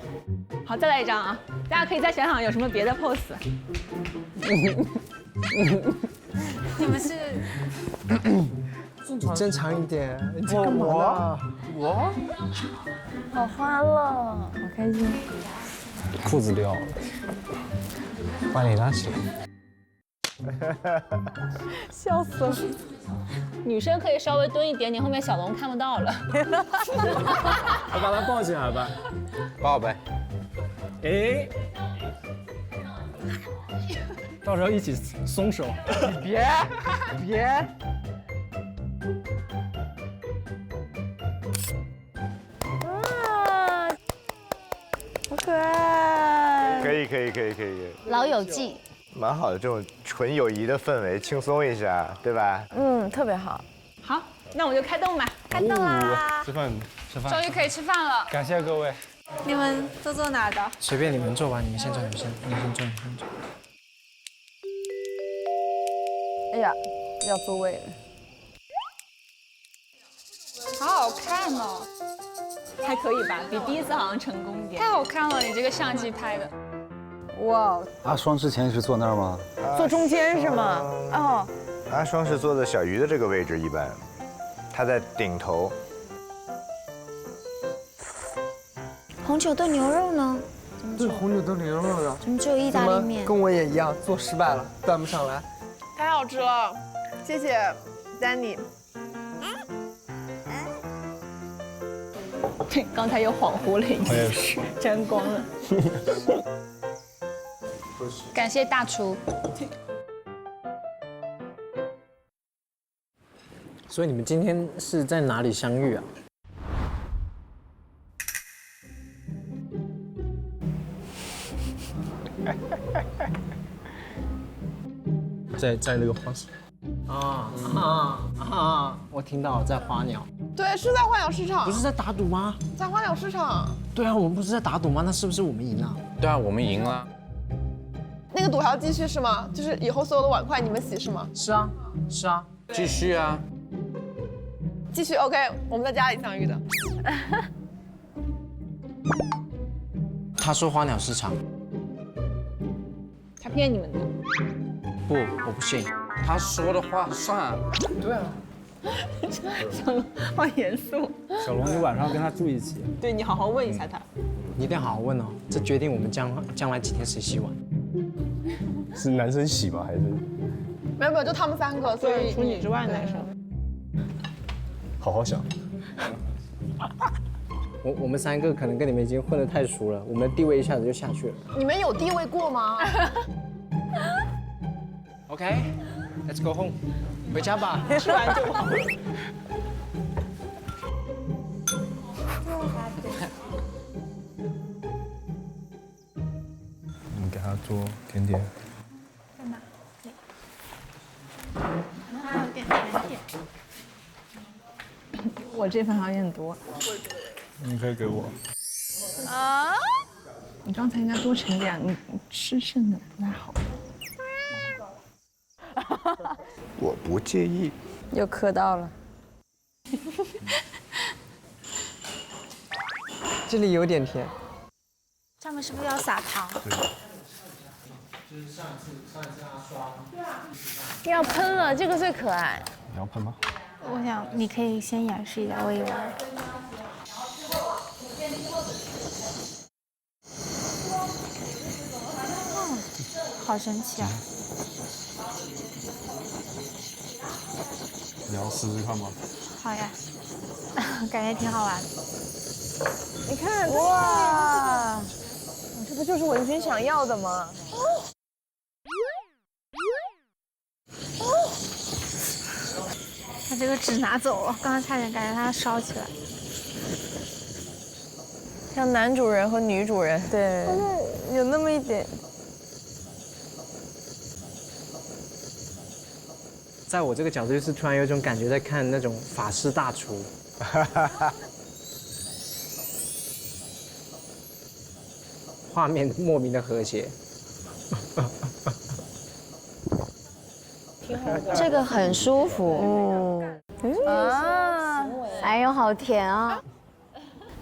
好，再来一张啊！大家可以再想想有什么别的 pose。你们是？你正常一点，你在干嘛呢？我好欢乐，好开心。裤子掉了，把你拉起来。笑死了！女生可以稍微蹲一点点，后面小龙看不到了。我把他抱起来吧，抱呗。哎，到时候一起松手。别。啊，好可爱！可以。老友记。蛮好的，这种纯友谊的氛围，轻松一下，对吧？特别好。好，那我们就开动吧。开动啦！吃饭。终于可以吃饭了。感谢各位。你们都坐哪的？随便你们坐吧，你们先坐。哎呀，要座位了。好好看哦，还可以吧，比第一次好像成功一点。太好看了，你这个相机拍的。哇，阿双之前是坐那儿吗？坐中间是吗？哦，阿双是坐在小鱼的这个位置，一般，他在顶头。红酒炖牛肉呢？对，红酒炖牛肉的。怎么只有意大利面？跟我也一样，做失败了，端不上来。太好吃了，谢谢 Danny。刚才又恍惚了一下，沾光了。感谢大厨。所以你们今天是在哪里相遇啊？在那个花市。我听到了，在花鸟。对，是在花鸟市场。不是在打赌吗？在花鸟市场。对啊，我们不是在打赌吗？那是不是我们赢了？对啊，我们赢了。那个赌还要继续是吗？就是以后所有的碗筷你们洗是吗？是啊。继续啊。继续 OK， 我们在家里相遇的。他说花鸟市场。他骗你们的。不，我不信。他说的话算。对啊。小龙好严肃。小龙，你晚上跟他住一起。对，你好好问一下他。你一定要好好问哦，这决定我们将来几天谁洗碗。是男生洗吗？还是？没有，就他们3个，所以除你之外的男生。好好想。我们3个可能跟你们已经混得太熟了，我们的地位一下子就下去了。你们有地位过吗？OK，Let's go home， 回家吧。吃完就好。你给他做甜点。在哪？还有点甜点。我这份好像有点多。你可以给我。啊！你刚才应该多盛点，你吃剩的不太好。我不介意。又磕到了。这里有点甜。上面是不是要撒糖？上一次他刷。对啊。要喷了，这个最可爱。你要喷吗？我想你可以先演示一下，我以为。好神奇啊！你要试试看吗？好呀，感觉挺好玩。你看，哇，这不就是文君想要的吗？他这个纸拿走了，刚刚差点感觉它烧起来。像男主人和女主人，对，有那么一点。在我这个角度，就是突然有一种感觉，在看那种法式大厨。画面莫名的和谐。这个很舒服。啊，哎呦，好甜啊！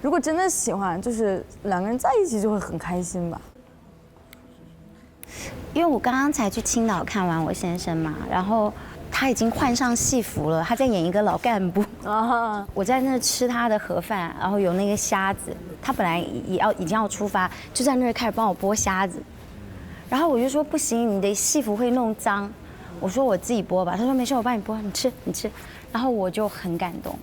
如果真的喜欢，就是两个人在一起就会很开心吧。因为我刚刚才去青岛看完我先生嘛，然后他已经换上戏服了，他在演一个老干部啊。我在那吃他的盒饭，然后有那个虾子，他本来已经要出发，就在那儿开始帮我剥虾子，然后我就说不行，你的戏服会弄脏，我说我自己剥吧，他说没事，我帮你剥，你吃，然后我就很感动。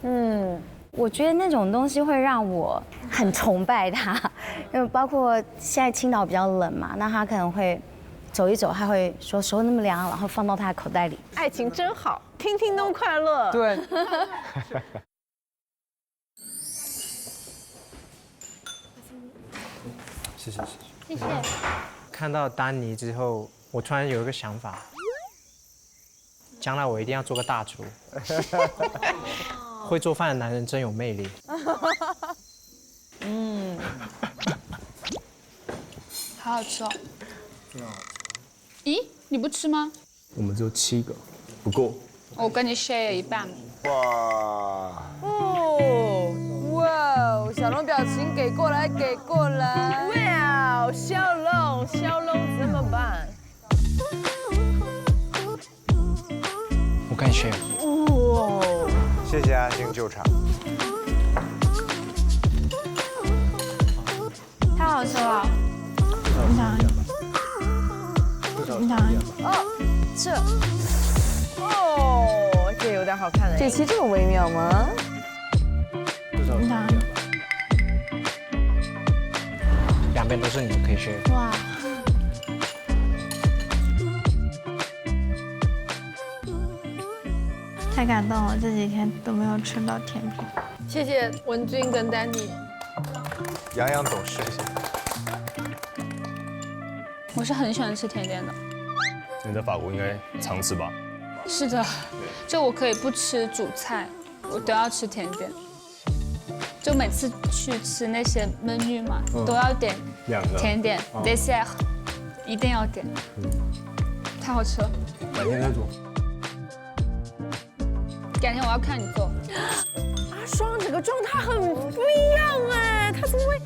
我觉得那种东西会让我很崇拜他，因为包括现在青岛比较冷嘛，那他可能会走一走，他会说手那么凉，然后放到他的口袋里。爱情真好，听听都快乐。对。谢谢。谢谢。看到丹尼之后，我突然有一个想法，将来我一定要做个大厨。会做饭的男人真有魅力。好好吃哦。咦，你不吃吗？我们只有7个，不够。我跟你 share 一半。哇！哇！小龙表情给过来，给过来。哇！小龙怎么办？我跟你 share。哇！谢谢安心救场。太好吃了！你想？这有点好看的。这期这么微妙吗？你想？两边都是你，可以 share。哇！太感动了，这几天都没有吃到甜品。谢谢文君跟丹尼。洋洋懂事。我是很喜欢吃甜点的。你在法国应该常吃吧？是的，就我可以不吃主菜，我都要吃甜点。就每次去吃那些 menu 嘛，都要点甜点 dessert， 一定要点。太好吃了。改天再做。改天我要看你做。阿双整个状态很不一样哎，他怎么会？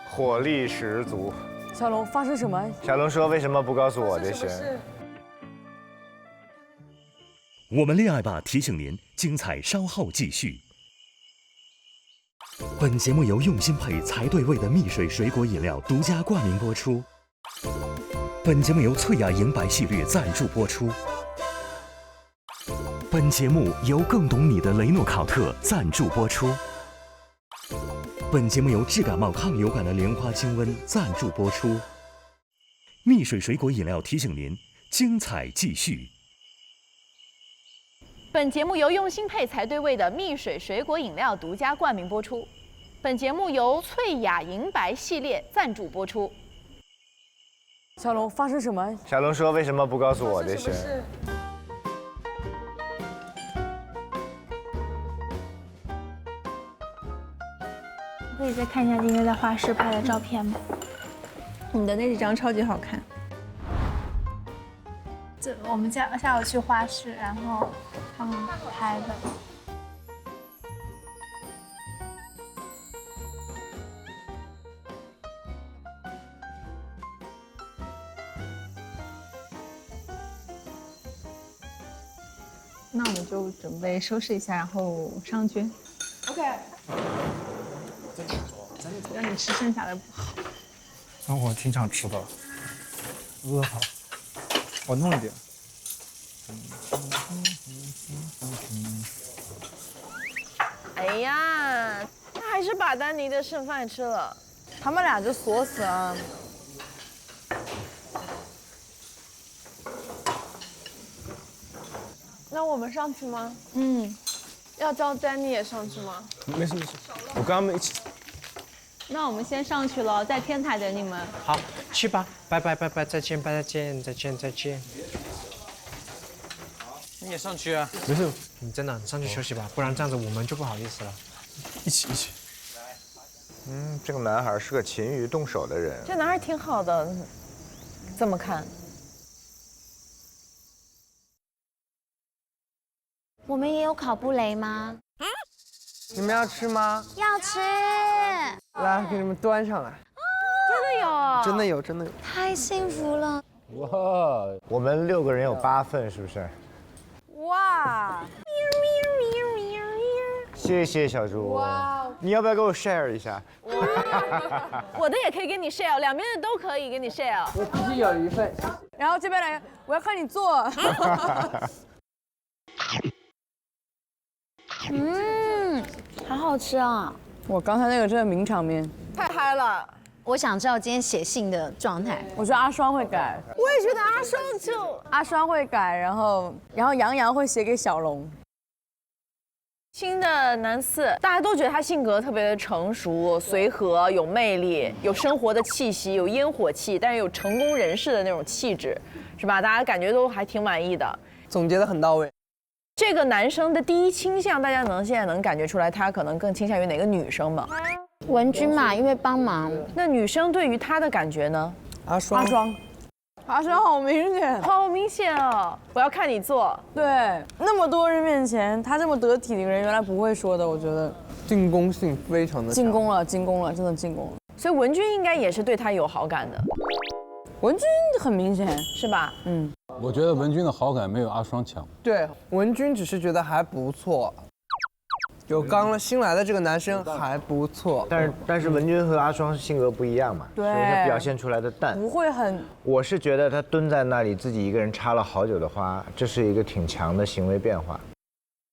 火力十足。小龙，发生什么？小龙说：“为什么不告诉我这些？”我们恋爱吧提醒您，精彩稍后继续。本节目由用心配才对味的蜜水水果饮料独家冠名播出。本节目由翠雅银白系列赞助播出。本节目由更懂你的雷诺考特赞助播出。本节目由治感冒抗流感的莲花清瘟赞助播出。蜜水水果饮料提醒您，精彩继续。本节目由用心配才对味的蜜水水果饮料独家冠名播出。本节目由翠雅银白系列赞助播出。小龙，发生什么？小龙说：“为什么不告诉我这些？”可以再看一下今天在画室拍的照片吗？你的那几张超级好看。这我们下午去画室，然后他们拍的。那我们就准备收拾一下，然后上去。OK。让你吃剩下的不好。那我挺想吃的，饿了。我弄一点。哎呀，他还是把丹尼的剩饭吃了，他们俩就锁死了。那我们上去吗？要叫丹尼也上去吗？没事，我跟他们一起。那我们先上去了，在天台等你们。好，去吧，拜拜，再见，再见。你也上去啊？没事，你真的上去休息吧，不然这样子我们就不好意思了。一起。这个男孩是个勤于动手的人。这男孩挺好的，这么看。我们也有烤布雷吗？你们要吃吗？要吃。来，给你们端上来。真的有？真的有。太幸福了。哇，我们6个人有8份，是不是？哇！谢谢小猪。哇！你要不要给我 share 一下？我的也可以给你 share， 两边的都可以给你 share。我只是有一份。然后这边来，我要看你做。好好吃啊！我刚才那个真的名场面，太嗨了。我想知道今天写信的状态。我觉得阿双会改，我也觉得阿双会改，然后杨洋会写给小龙。新的男四，大家都觉得他性格特别的成熟、随和、有魅力、有生活的气息、有烟火气，但是有成功人士的那种气质，是吧？大家感觉都还挺满意的。总结得很到位。这个男生的第一倾向，大家现在能感觉出来，他可能更倾向于哪个女生吗？文君嘛，因为帮忙。那女生对于他的感觉呢？阿双好明显，好明显哦！我要看你做。对，那么多人面前，他这么得体的一个人，原来不会说的，我觉得。进攻性非常的强。进攻了，真的进攻了。所以文君应该也是对他有好感的。文君很明显，是吧？我觉得文君的好感没有阿双强。对，文君只是觉得还不错，有刚新来的这个男生还不错。但是文君和阿双性格不一样嘛，对，所以他表现出来的淡不会很。我是觉得他蹲在那里自己一个人插了好久的花，这是一个挺强的行为变化。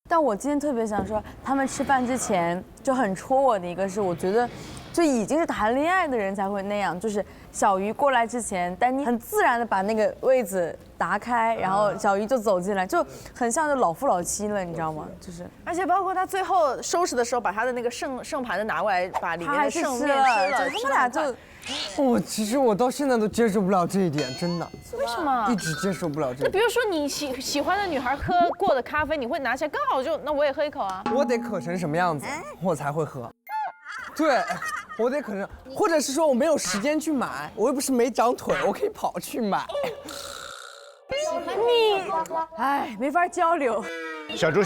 但我今天特别想说，他们吃饭之前就很戳我的一个是，我觉得就已经是谈恋爱的人才会那样，就是小鱼过来之前，丹妮很自然的把那个位子打开，然后小鱼就走进来，就很像就老夫老妻了，你知道吗？就是，而且包括他最后收拾的时候，把他的那个剩盘子拿过来，把里面的剩面吃了，他们俩就。其实我到现在都接受不了这一点，真的。为什么？一直接受不了这一点。比如说你喜欢的女孩喝过的咖啡，你会拿起来刚好就那我也喝一口啊。我得渴成什么样子，我才会喝。对，我得渴成，或者是说我没有时间去买，我又不是没长腿，我可以跑去买。没法交流。小猪，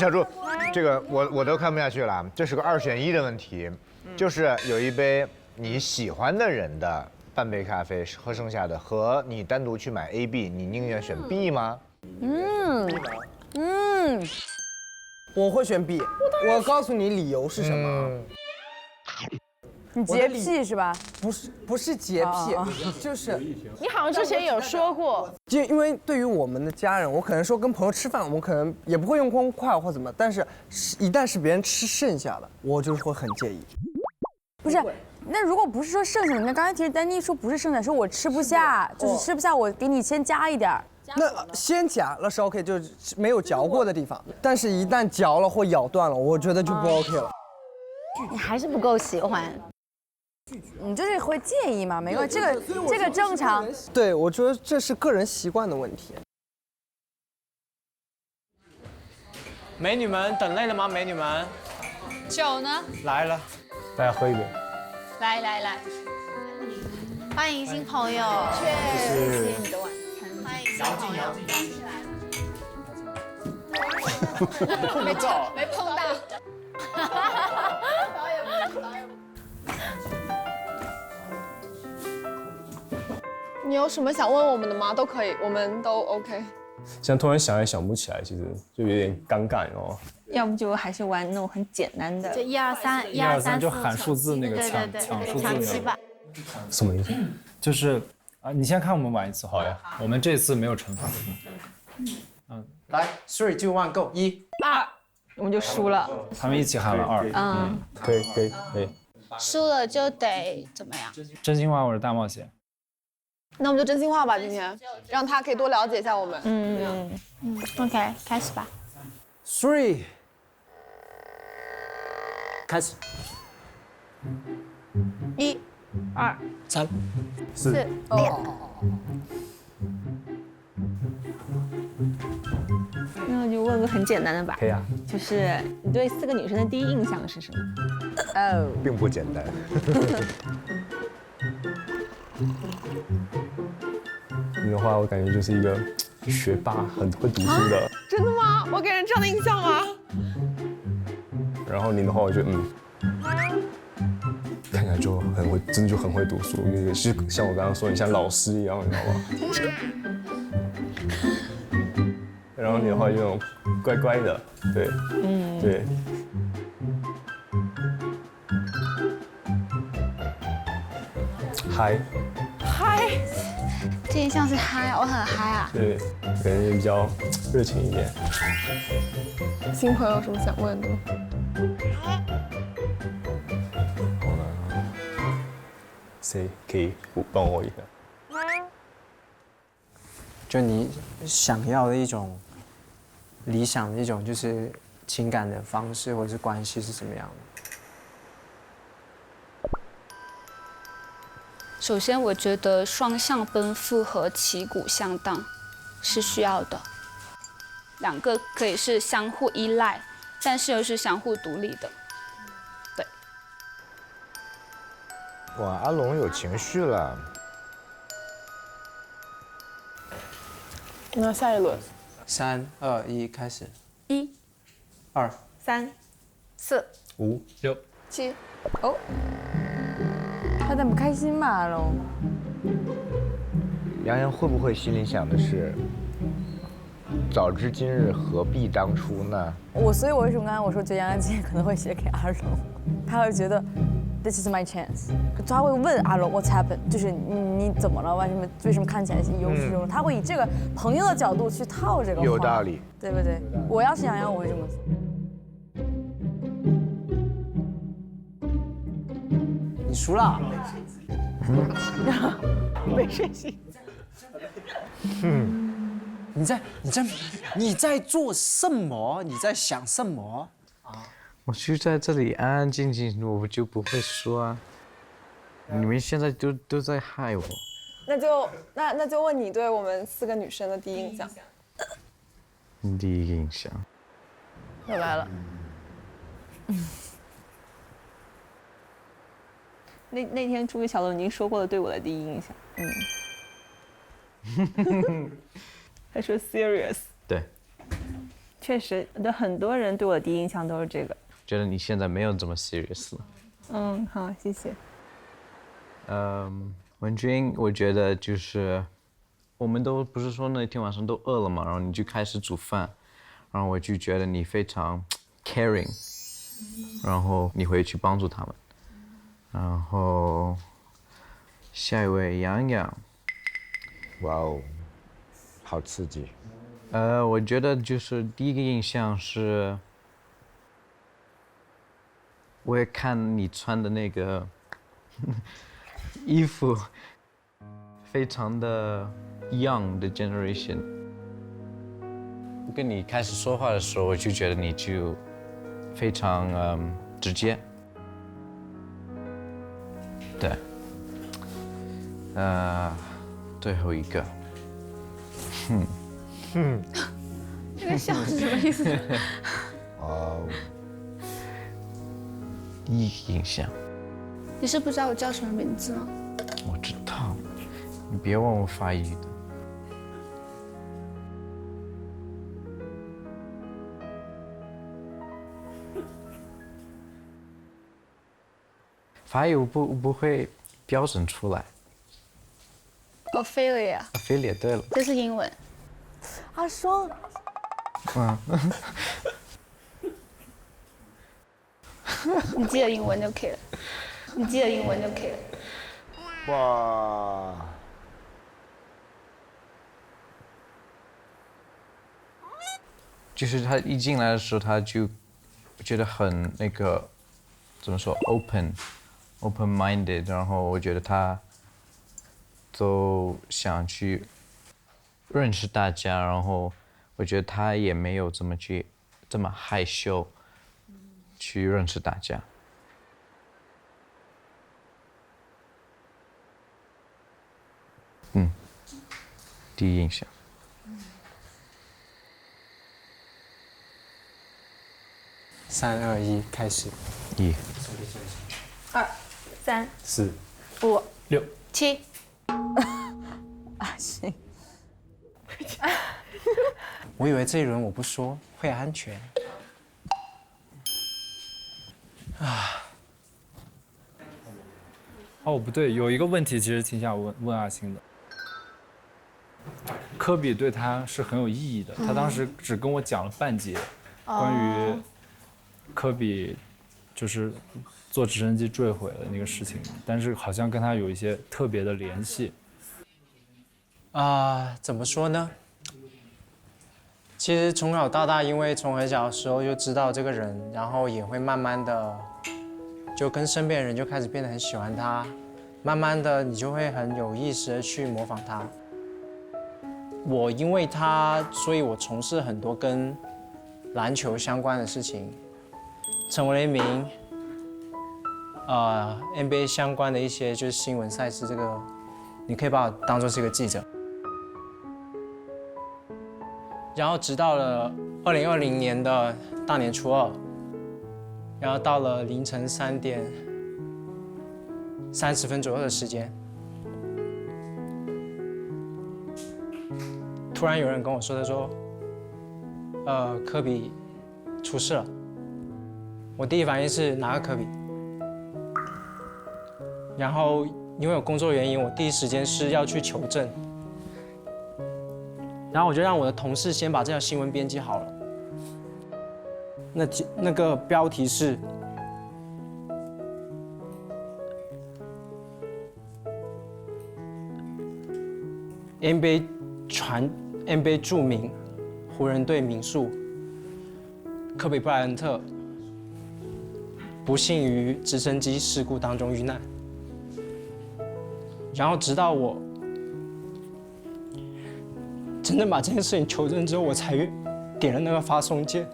这个我都看不下去了，这是个2选1的问题，就是有一杯你喜欢的人的半杯咖啡喝剩下的，和你单独去买 A、B， 你宁愿选 B 吗？我会选 B。我告诉你理由是什么。你洁癖是吧？不是洁癖，就是你好像之前有说过，因为对于我们的家人，我可能说跟朋友吃饭，我们可能也不会用公筷或怎么，但是一旦是别人吃剩下的，我就会很介意。不是。那如果不是说剩下的，那刚才其实丹妮说不是剩下，说我吃不下，就是吃不下，我给你先加一点。那先夹了是 OK，就是没有嚼过的地方，但是一旦嚼了或咬断了，我觉得就不 OK 了。你还是不够喜欢，你就是会介意嘛？没关系，这个正常。对，我觉得这是个人习惯的问题。美女们等累了吗？美女们，酒呢？来了，大家喝一杯。来，欢迎新朋友，谢谢你的晚餐，欢迎新朋友。没碰到。你有什么想问我们的吗？都可以，我们都 OK。现在突然想也想不起来，其实就有点尴尬哦。要不就还是玩那种很简单的，就1、2、3、1、2、3就喊数字那个抢数字抢七吧。什么意思？就是你先看我们玩一次好呀。我们这次没有惩罚。来 ，3、2、1 ，Go，1、2，我们就输了。他们一起喊了2。可以。输了就得怎么样？真心话或者大冒险。那我们就真心话吧，今天让他可以多了解一下我们。OK， 开始吧。3，开始。1、2、3、 4。那我就问个很简单的吧。可以啊。就是你对4个女生的第一印象是什么？并不简单。你的话，我感觉就是一个学霸，很会读书的。真的吗？我给人这样的印象吗？然后你的话，我觉得看起来就很会，真的就很会读书，也是像我刚刚说，你像老师一样，你知道吗？然后你的话就那种乖乖的，对，对。嗨，第一印象是嗨，我很嗨啊。对，可能也比较热情一点。新朋友有什么想问的吗？好了，谁可以帮我一下？就你想要的一种理想的一种就是情感的方式或者是关系是什么样的？首先，我觉得双向奔赴和旗鼓相当是需要的，两个可以是相互依赖，但是又是相互独立的。对。哇，阿龙有情绪了。那下一轮。3、2、1，开始。1、 2、 3、4、 5、 6、 7。他在不开心吧，阿龙？杨洋会不会心里想的是，早知今日何必当初呢？所以我为什么刚才我说觉得杨洋今天可能会写给阿龙，他会觉得 this is my chance， 他会问阿龙 what's happened， 就是你怎么了？为什么看起来忧郁中？他会以这个朋友的角度去套这个话，有道理，对不对？我要是杨洋，我会这么做。你输了。没睡醒。你在做什么？你在想什么？我就在这里安安静静，我就不会说啊。你们现在都在害我。那就问你对我们4个女生的第一印象。第一印象。又来了。那天朱小龙已经说过了对我的第一印象。他说 serious。对。确实，很多人对我的第一印象都是这个。觉得你现在没有这么 serious 了。好，谢谢。文君，我觉得就是我们都不是说那天晚上都饿了嘛，然后你就开始煮饭，然后我就觉得你非常 caring， 然后你会去帮助他们。然后下一位洋洋，哇哦，好刺激。我觉得就是第一个印象是，我也看你穿的那个衣服，非常的 young 的 generation。跟你开始说话的时候，我就觉得你就非常直接。对，最后一个，这个笑是什么意思？第一印象。你是不知道我叫什么名字吗？我知道，你别问我法语的。法语我不会标准出来。Ophelia。Ophelia，对了。这是英文。阿双。你记得英文就可以了，你记得英文就可以了。哇！就是他一进来的时候，他就觉得很那个，怎么说 open-minded， 然后我觉得他都想去认识大家，然后我觉得他也没有这么害羞去认识大家。第一印象。3、2、1，开始。1、2、3、 4、 5、 6、 7。行。我以为这一轮我不说会安全。哦，不对，有一个问题其实挺想问阿星的。科比对他是很有意义的，他当时只跟我讲了半节，关于科比就是坐直升机坠毁了那个事情，但是好像跟他有一些特别的联系。怎么说呢？其实从小到大，因为从很小的时候就知道这个人，然后也会慢慢的就跟身边的人就开始变得很喜欢他，慢慢的你就会很有意识的去模仿他。我因为他，所以我从事很多跟篮球相关的事情，成为了一名NBA 相关的一些就是新闻赛事，这个你可以把我当作是一个记者。然后直到了2020年的大年初2，然后到了凌晨3点30分左右的时间，突然有人跟我说，他说，科比出事了。我第一反应是哪个科比？然后因为有工作原因，我第一时间是要去求证。然后我就让我的同事先把这条新闻编辑好了。那个标题是NBA 著名湖人队名宿科比布莱恩特不幸于直升机事故当中遇难。然后直到我真正把这件事情求证之后，我才点了那个发送键。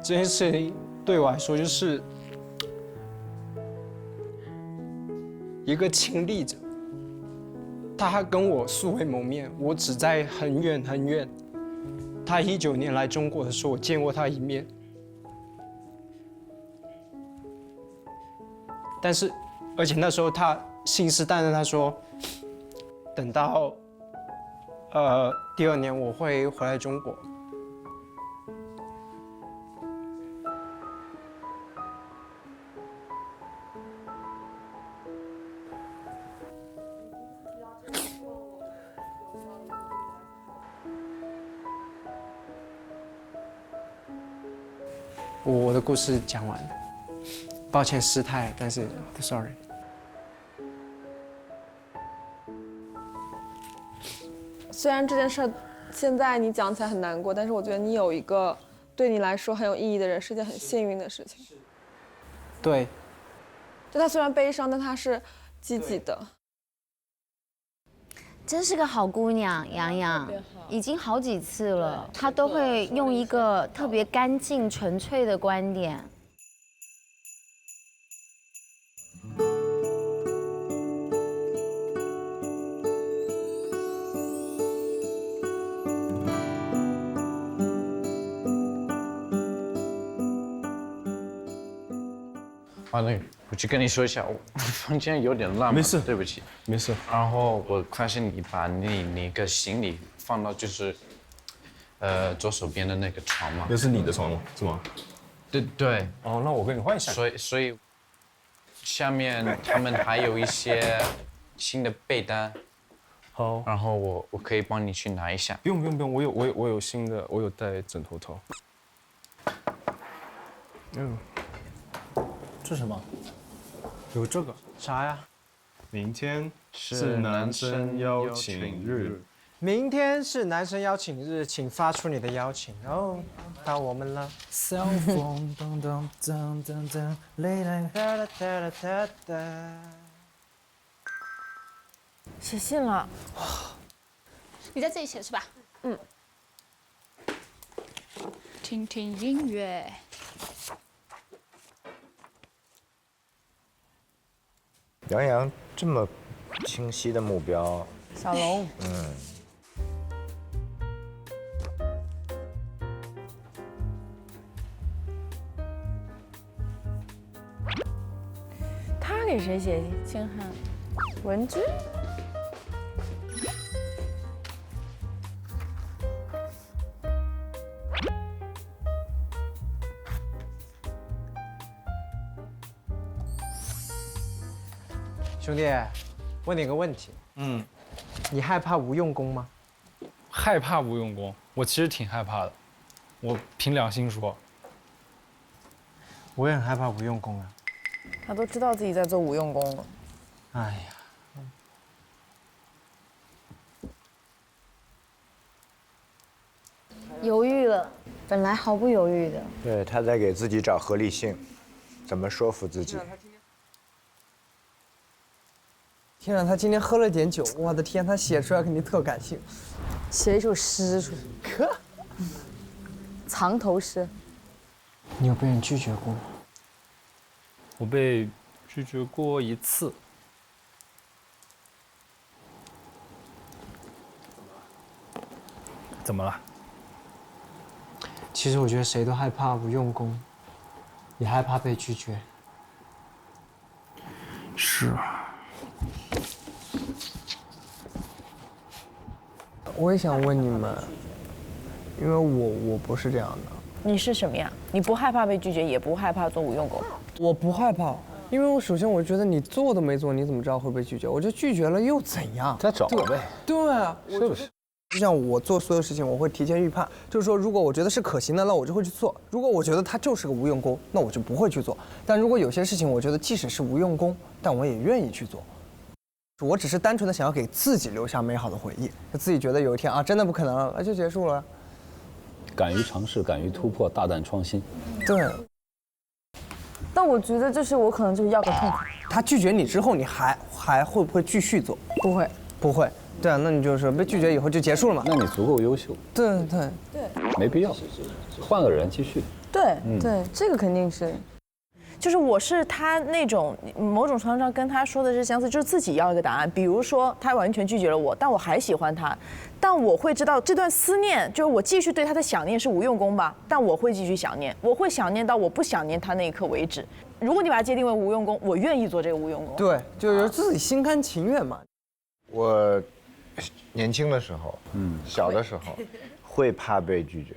这件事情对我来说就是一个亲历者，他跟我素未谋面，我只在很远很远。他19年来中国的时候，我见过他一面，但是，而且那时候他信誓旦旦，他说，等到第2年我会回来中国。我的故事讲完了，抱歉失态，但是 sorry。虽然这件事现在你讲起来很难过，但是我觉得你有一个对你来说很有意义的人是件很幸运的事情。对。就他虽然悲伤，但他是积极的。真是个好姑娘，洋洋，已经好几次了，她都会用一个特别干净、纯粹的观点。完了，我去跟你说一下，我房间有点乱，没事，对不起，没事。然后我发现你把你那个行李放到就是左手边的那个床嘛。那是你的床吗？是吗？对。哦，那我跟你换一下。所以下面他们还有一些新的被单。好。然后我可以帮你去拿一下。不用，我有新的，我有带枕头套。这是什么？有这个啥呀？明天是男生邀请日。明天是男生邀请日，请发出你的邀请哦。到我们了。小风咚咚咚咚咚，累了哒哒哒哒哒。写信了。你在这里写是吧？嗯。听听音乐。杨洋这么清晰的目标。小龙。他给谁写信函？文之。兄弟，问你个问题。你害怕无用功吗？害怕无用功，我其实挺害怕的。我凭良心说，我也很害怕无用功啊。他都知道自己在做无用功了。哎呀。犹豫了，本来毫不犹豫的。对，他在给自己找合理性，怎么说服自己？天啊，他今天喝了点酒，我的天，他写出来肯定特感性，写一首诗出来，藏头诗。你有被人拒绝过吗？我被拒绝过1次。怎么了？其实我觉得谁都害怕无用功，也害怕被拒绝。是啊。我也想问你们，因为我不是这样的。你是什么呀？你不害怕被拒绝，也不害怕做无用功。我不害怕，因为我首先我觉得你做都没做，你怎么知道会被拒绝？我就拒绝了又怎样？再找呗。对啊，是不是？就像我做所有事情，我会提前预判，就是说，如果我觉得是可行的，那我就会去做；如果我觉得它就是个无用功，那我就不会去做。但如果有些事情，我觉得即使是无用功，但我也愿意去做。我只是单纯的想要给自己留下美好的回忆，就自己觉得有一天啊，真的不可能了，那就结束了。敢于尝试，敢于突破，大胆创新。对。但我觉得就是我可能就是要个痛快。他拒绝你之后，你还会不会继续做？不会，不会。对啊，那你就是被拒绝以后就结束了嘛？那你足够优秀。对，没必要，换个人继续。对，这个肯定是。就是我是他那种某种程度上跟他说的是相似，就是自己要一个答案。比如说他完全拒绝了我，但我还喜欢他，但我会知道这段思念，就是我继续对他的想念是无用功吧，但我会继续想念，我会想念到我不想念他那一刻为止。如果你把它界定为无用功，我愿意做这个无用功。对，就是自己心甘情愿嘛。我年轻的时候，小的时候，会怕被拒绝。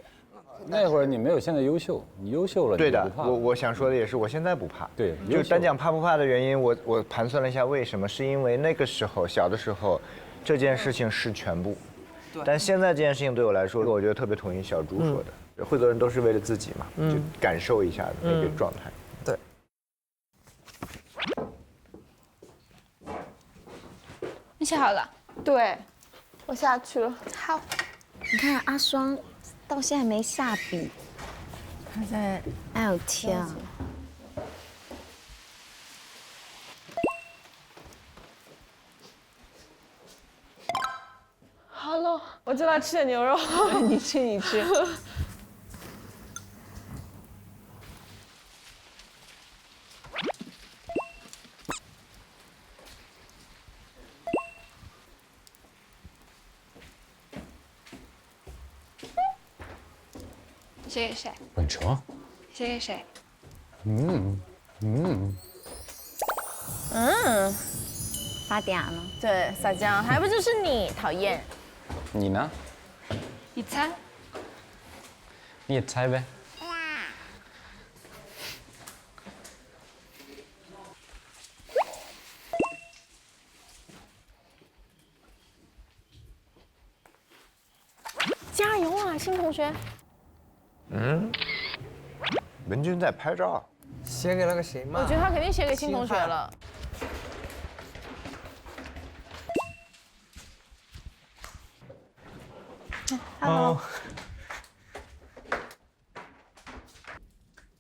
那会儿你没有现在优秀，你优秀了，对的，我想说的也是，我现在不怕。对，就单讲怕不怕的原因，我盘算了一下为什么，是因为那个时候小的时候，这件事情是全部，但现在这件事情对我来说，我觉得特别同意小猪说的，会做人都是为了自己嘛，就感受一下那个状态。对。你写好了？对，我下去了。好。你看阿双。到现在没下笔，他在，哎呦天啊！好了，我就来吃点牛肉。你吃。写给谁？本城。写给谁？发嗲了。对，撒娇，还不就是你讨厌？你呢？你猜？你也猜呗。加油啊，新同学！文君在拍照，写给了个谁嘛？我觉得他肯定写给新同学了。Hello。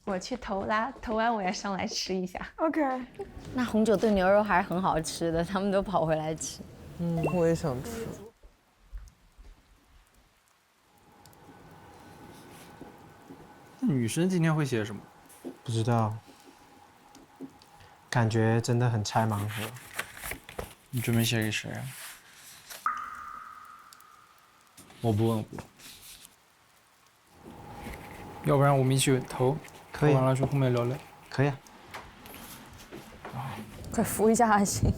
我去投啦，投完我要上来吃一下。OK。那红酒炖牛肉还是很好吃的，他们都跑回来吃。我也想吃。那女生今天会写什么？不知道，感觉真的很拆盲盒。你准备写给谁啊？我不问。要不然我们一起投，可以。完了说后面聊聊。可以啊。快扶一下阿星。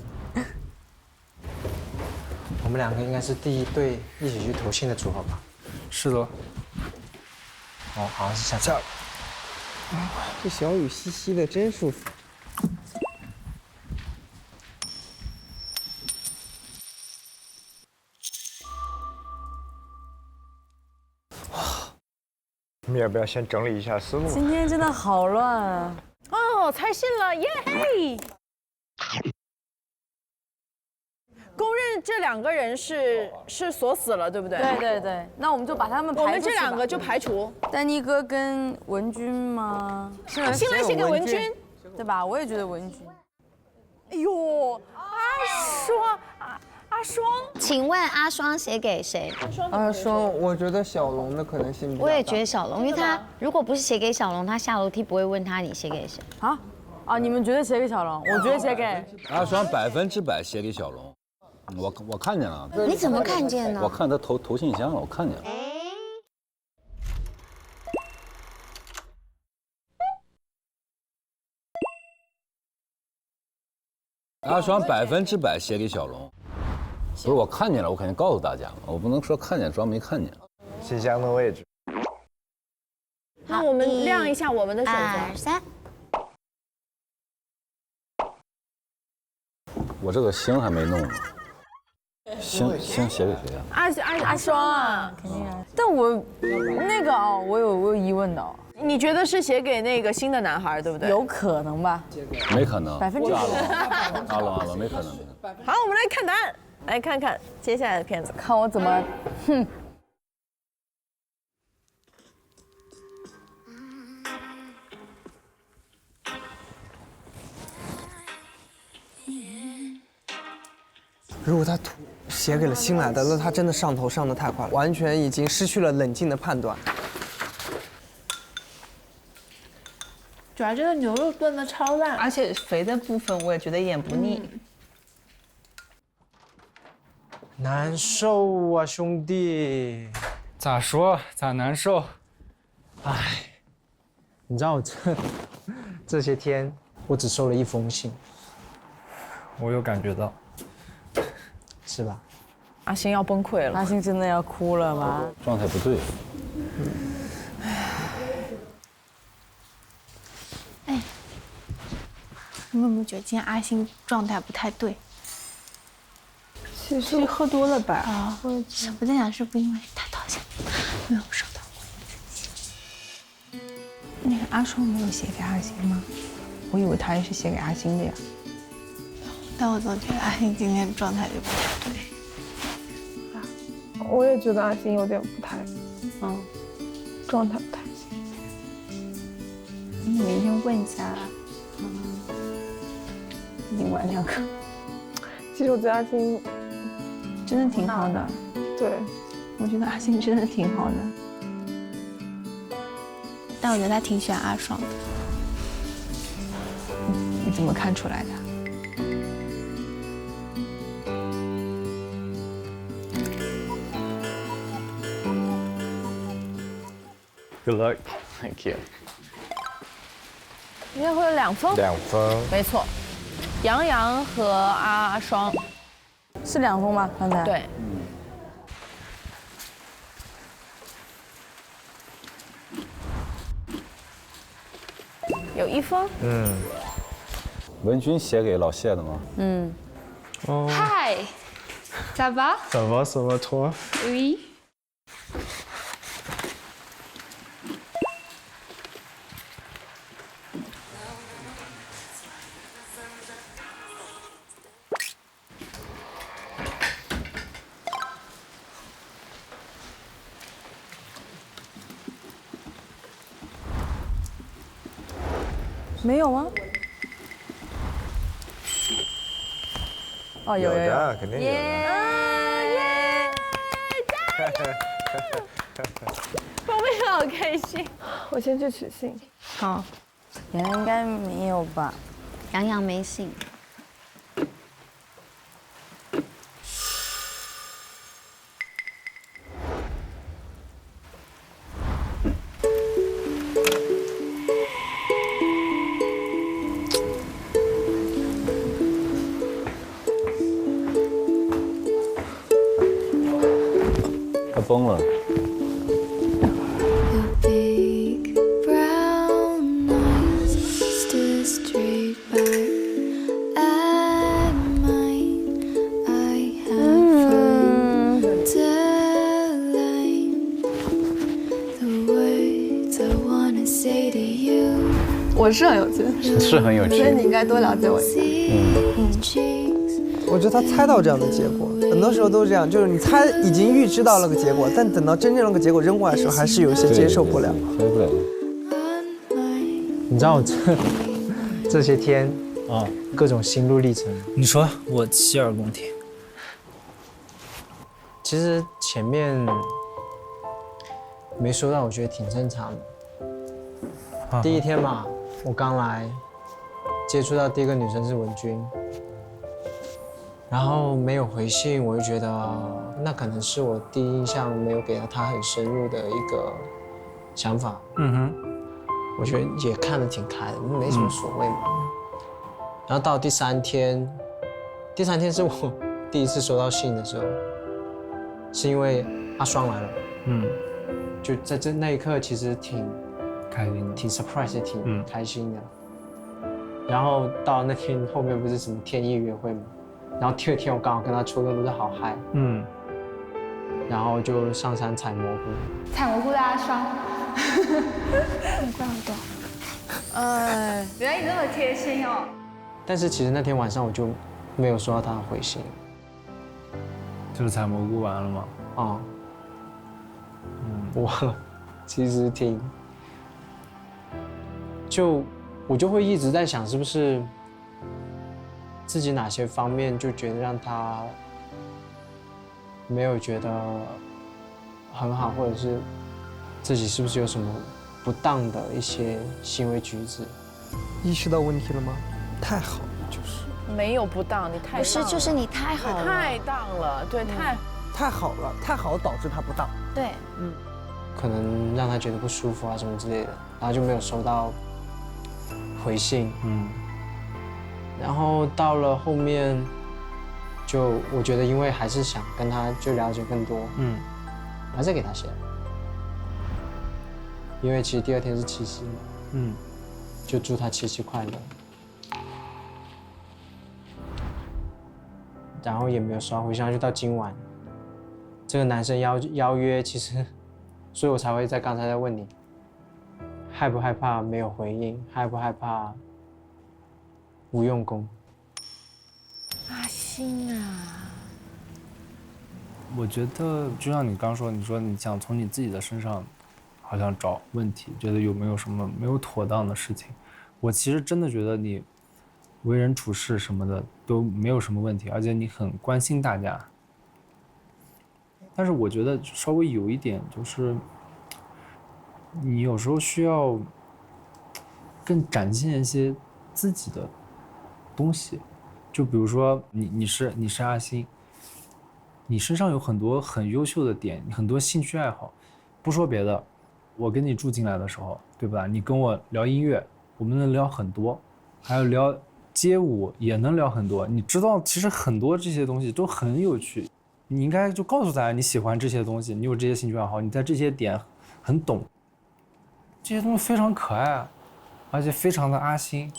我们两个应该是第一对一起去投信的组合吧？是的。哦，好像是下次。这小雨淅淅的，真舒服。我们要不要先整理一下思路？今天真的好乱啊！哦，猜信了，耶嘿！公认这两个人是锁死了，对不对？对对对，那我们就把他们排除。我们这两个就排除。丹妮哥跟文君吗？新来写给文君，对吧？我也觉得文君。哎呦，阿双，请问阿双写给谁？阿双，我觉得小龙的可能性比较大。我也觉得小龙，因为他如果不是写给小龙，他下楼梯不会问他你写给谁啊？啊，你们觉得写给小龙？我觉得写给阿双100%写给小龙。我看见了。你怎么看见呢？我看他投信箱了，我看见了。阿双100%写给小龙。不是我看见了，我肯定告诉大家，我不能说看见装没看见。信箱的位置。那我们亮一下我们的选择。2、3。我这个星还没弄呢。星写给谁啊？阿双啊，肯定啊。但我那个啊，我有疑问的。你觉得是写给那个新的男孩，对不对？有可能吧？没可能。90%。阿龙，没可能。好，我们来看答案，来看看接下来的片子，看我怎么，哼。如果他写给了新来的，那他真的上头上得太快了，完全已经失去了冷静的判断。主要这个牛肉炖的超烂，而且肥的部分我也觉得一点不腻。难受啊，兄弟！咋说？咋难受？唉，你知道我这些天我只收了1封信。我有感觉到。是吧？阿星要崩溃了，阿星真的要哭了吗？状态不对。哎，你们有没有觉得今天阿星状态不太对？其实喝多了吧？啊，我在想是不是因为他好像没有收到我。那个阿双没有写给阿星吗？我以为他也是写给阿星的呀。但我总觉得阿星今天状态就不太对。我也觉得阿星有点不太，状态不太行。你明天问一下，另外2个。其实我觉得阿星真的挺好的。对，我觉得阿星真的挺好的。但我觉得他挺喜欢阿双的。你怎么看出来的？Good luck. Thank you. 应该会有2分。2分。没错，杨洋和阿双是2分吗？刚才。对。有1封。文君写给老谢的吗？哦。嗨，ça va？ Ça va, ça va toi？ Oui。没有吗？哦，有，肯定有的。我们好开心。我先去取信。好，洋洋应该没有吧？洋洋没信。崩了。我是很有趣，是很有趣，所以你应该多了解我一下。我觉得他猜到这样的结果，很多时候都是这样，就是你猜已经预知到了个结果，但等到真正那个结果扔过来的时候，还是有一些接受不了。接受不了。你知道我这些天啊，各种心路历程。你说，我洗耳恭听。其实前面没说到，我觉得挺正常的。第一天嘛，我刚来，接触到第一个女生是文君。然后没有回信，我就觉得那可能是我第一印象没有给到他很深入的一个想法。我觉得也看得挺开的，没什么所谓嘛。然后到第三天是我第一次收到信的时候，是因为阿双来了。就在那一刻，其实挺开心，挺 surprise， 挺开心的。然后到那天后面不是什么天意约会吗？然后第二天我刚好跟他抽的都是好嗨，然后就上山采蘑菇，采蘑菇的阿双，怪不得，原来你这么贴心哦。但是其实那天晚上我就没有收到他的回信，就是采蘑菇完了吗？我忘了，其实我就会一直在想，是不是自己哪些方面就觉得让他没有觉得很好，或者是自己是不是有什么不当的一些行为举止？意识到问题了吗？太好了，就是没有不当，你太不是，就是你太好了，太当了，对，太好了，太好导致他不当。对，可能让他觉得不舒服啊什么之类的，然后就没有收到回信。然后到了后面，就我觉得因为还是想跟他就了解更多，还是给他写了。因为其实第二天是七夕嘛，就祝他七夕快乐。然后也没有收到回信，就到今晚，这个男生邀约，其实，所以我才会在刚才在问你，害不害怕没有回应，害不害怕无用功？阿星啊，我觉得就像你刚说，你说你想从你自己的身上，好像找问题，觉得有没有什么没有妥当的事情。我其实真的觉得你为人处事什么的都没有什么问题，而且你很关心大家。但是我觉得稍微有一点就是，你有时候需要更展现一些自己的东西。就比如说你是阿星，你身上有很多很优秀的点，很多兴趣爱好。不说别的，我跟你住进来的时候，对吧？你跟我聊音乐，我们能聊很多，还有聊街舞也能聊很多。你知道，其实很多这些东西都很有趣。你应该就告诉大家你喜欢这些东西，你有这些兴趣爱好，你在这些点很懂，这些东西非常可爱啊。而且非常的阿星。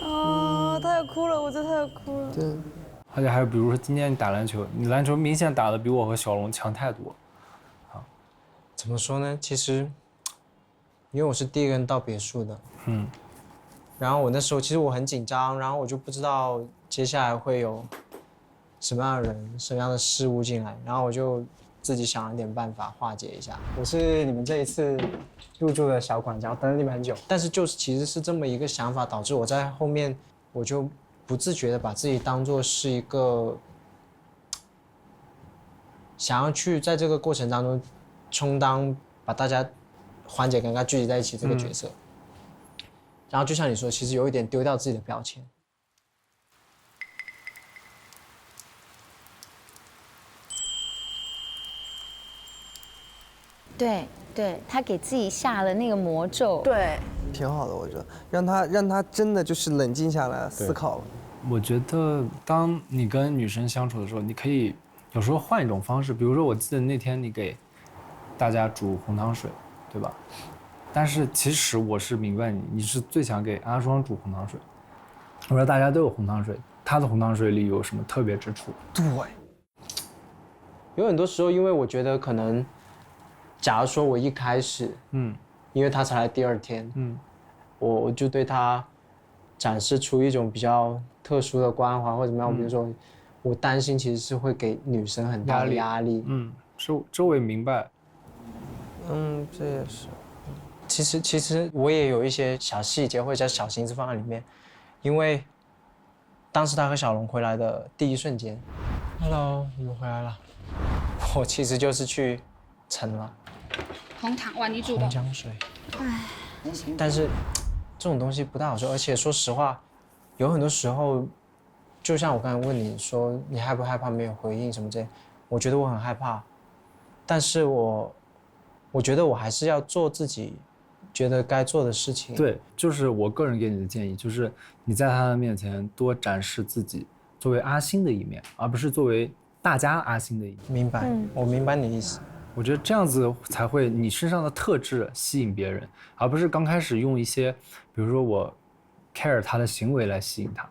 啊，他要哭了，我觉得他要哭了。对。而且还有比如说今天你打篮球，你篮球明显打得比我和小龙强太多。怎么说呢？其实，因为我是第一个人到别墅的，然后我那时候其实我很紧张，然后我就不知道接下来会有什么样的人、什么样的事物进来，然后我就自己想了点办法化解一下。我是你们这一次入住的小管家，我等了你们很久，但是就是其实是这么一个想法，导致我在后面我就不自觉的把自己当作是一个想要去在这个过程当中充当把大家缓解尴尬聚集在一起这个角色，然后就像你说，其实有一点丢掉自己的标签。对对，他给自己下了那个魔咒。对，挺好的，我觉得让他真的就是冷静下来思考了。我觉得当你跟女生相处的时候，你可以有时候换一种方式，比如说我记得那天你给大家煮红糖水，对吧？但是其实我是明白你是最想给阿双煮红糖水。我说大家都有红糖水，他的红糖水里有什么特别之处？对，有很多时候，因为我觉得可能，假如说我一开始，因为他才来第2天，我就对他展示出一种比较特殊的关怀或者怎么样，比如说我担心其实是会给女生很大的压力。这我也明白。这也是。其实我也有一些小细节或者叫小心思放在里面，因为当时他和小龙回来的第一瞬间 ，Hello， 你们回来了，我其实就是去盛了红糖哇，你煮的红姜水。但是这种东西不太好说，而且说实话，有很多时候，就像我刚才问你说你害不害怕没有回应什么之类，我觉得我很害怕，但是我觉得我还是要做自己觉得该做的事情。对，就是我个人给你的建议，就是你在他的面前多展示自己作为阿星的一面，而不是作为大家阿星的一面。明白，我明白你的意思。我觉得这样子才会你身上的特质吸引别人，而不是刚开始用一些，比如说我 care 他的行为来吸引他。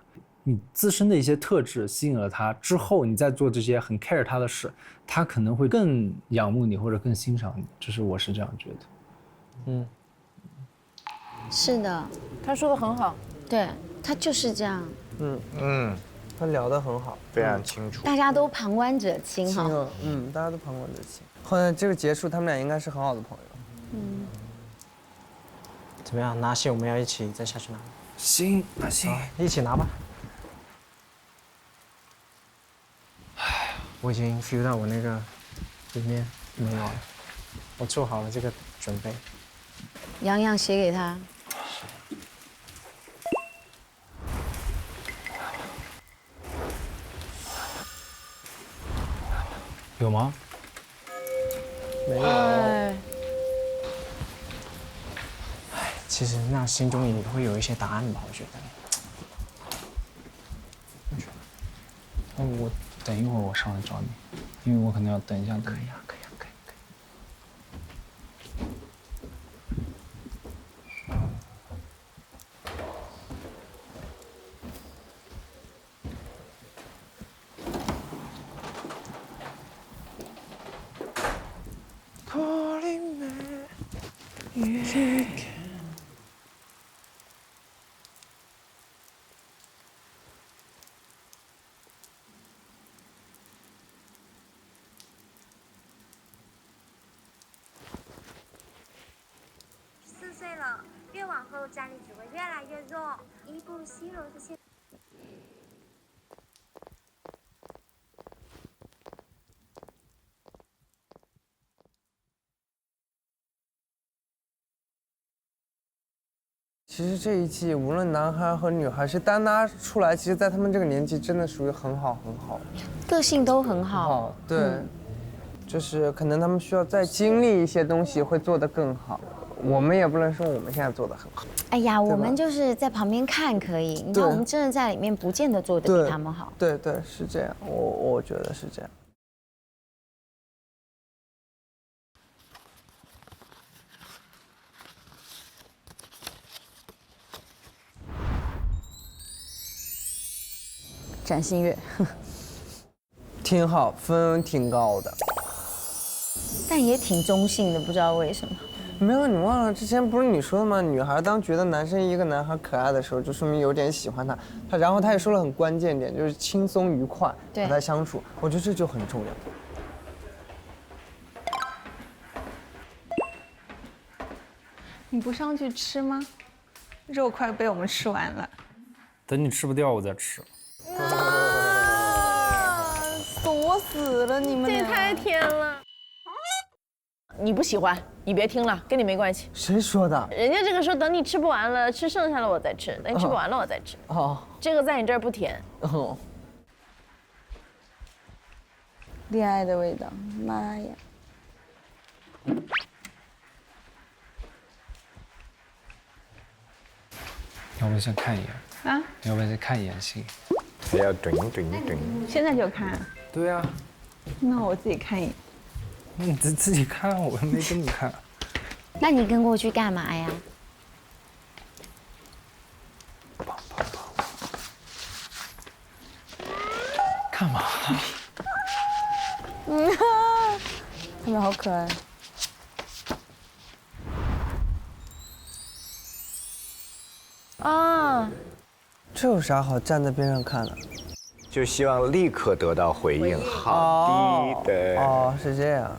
你自身的一些特质吸引了他之后，你再做这些很 care 他的事，他可能会更仰慕你或者更欣赏你，我是这样觉得。是的，他说的很好，对他就是这样。他聊得很好，非常清楚。大家都旁观者清哈。大家都旁观者清。后来这个结束，他们俩应该是很好的朋友。怎么样？拿信我们要一起再下去拿。行，拿信，一起拿吧。我已经 feel 到我那个里面没有了，我做好了这个准备。洋洋写给他。有吗？没有。其实那心中也会有一些答案吧，我觉得。那我等一会儿我上来找你，因为我可能要等一下。可以啊，可以啊，可以。4岁了，越往后家里只会越来越弱。伊布西罗是现。其实这一季无论男孩和女孩是单拉出来，其实，在他们这个年纪真的属于很好，个性都很好。对，就是可能他们需要再经历一些东西，会做得更好。我们也不能说我们现在做得很好。哎呀，我们就是在旁边看可以，你知道我们真的在里面不见得做得比他们好。对，是这样，我觉得是这样。展心悦，挺好，分挺高的，但也挺中性的，不知道为什么。没有，你忘了之前不是你说的吗？女孩当觉得一个男孩可爱的时候，就说明有点喜欢他。然后他也说了很关键点，就是轻松愉快和他相处，我觉得这就很重要。你不上去吃吗？肉快被我们吃完了。等你吃不掉，我再吃。锁死了你们！这也太甜了。你不喜欢，你别听了，跟你没关系。谁说的？人家这个说等你吃不完了，吃剩下了我再吃，等你吃不完了我再吃。哦，这个在你这儿不甜。哦，恋爱的味道，妈呀！要不先看一眼啊？要不先看一眼信？还要怼。现在就看？对呀。那我自己看一眼。你自己看，我又没跟你看。那你跟过去干嘛呀？干嘛？他们好可爱。啊，这有啥好站在边上看的？就希望立刻得到回应。好的。哦，是这样。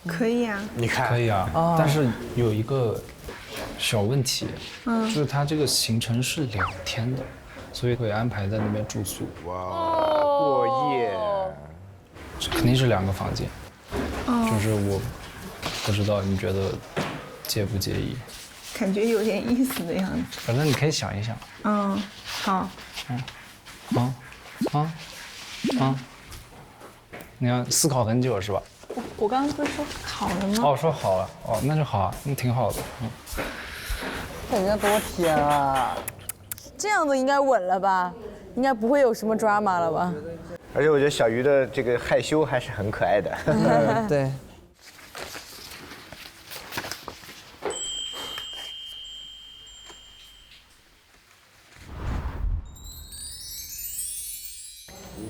可以啊。你看，可以啊，但是有一个小问题，就是他这个行程是2天的，所以会安排在那边住宿。哇，过夜，肯定是2个房间。就是我不知道你觉得介不介意？感觉有点意思的样子。反正你可以想一想。好。你要思考很久是吧？我刚刚不是说好了吗？哦，说好了，哦，那就好啊，那挺好的。人家多甜啊！这样子应该稳了吧？应该不会有什么 drama 了吧？而且我觉得小鱼的这个害羞还是很可爱的。对。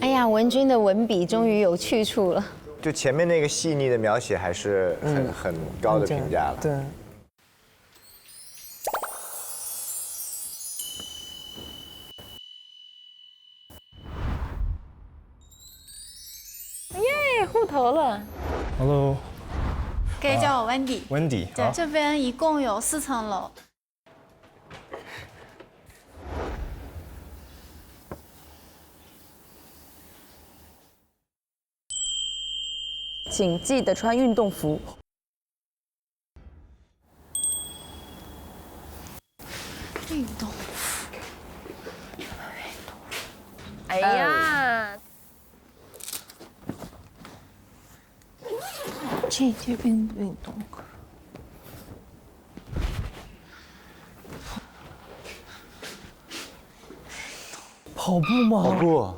哎呀，文君的文笔终于有去处了。就前面那个细腻的描写还是很高的评价了。对。耶，户头了。Hello。可以叫我 Wendy。Wendy。对，这边一共有4层楼。请记得穿运动服。运动服。哎呀！这边运动。跑步吗？跑步。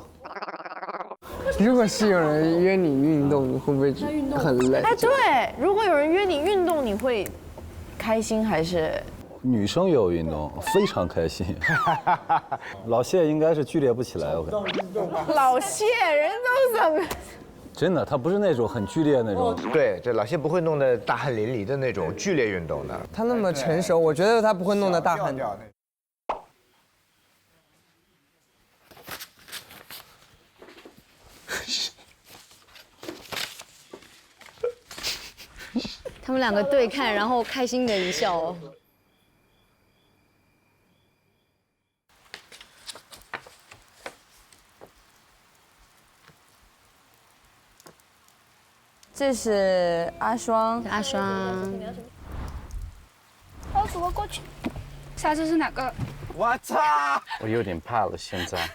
如果是有人约你运动，你会不会很累？哎，对，如果有人约你运动，你会开心还是？女生有运动非常开心，老谢应该是剧烈不起来，我看。老谢人都怎么？真的，他不是那种很剧烈那种。对，这老谢不会弄得大汗淋漓的那种剧烈运动的。他那么成熟，我觉得他不会弄得大汗。他们2个对看，然后开心的一笑哦。这是阿双。阿双。我走过去。下次是哪个？我操！我有点怕了，现在。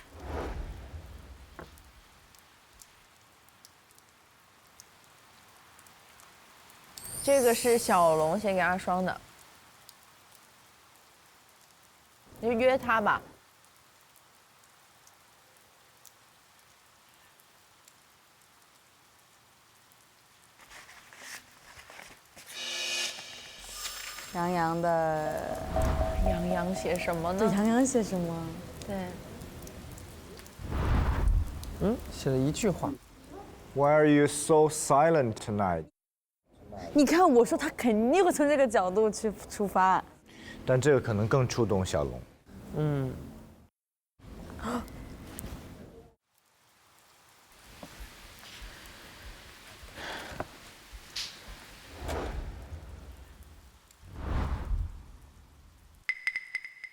这个是小龙写给阿双的，你就约他吧。杨洋的杨洋写什么呢？对，杨洋写什么？对。写了一句话。Why are you so silent tonight？ 你看，我说他肯定会从这个角度去出发。但这个可能更触动小龙。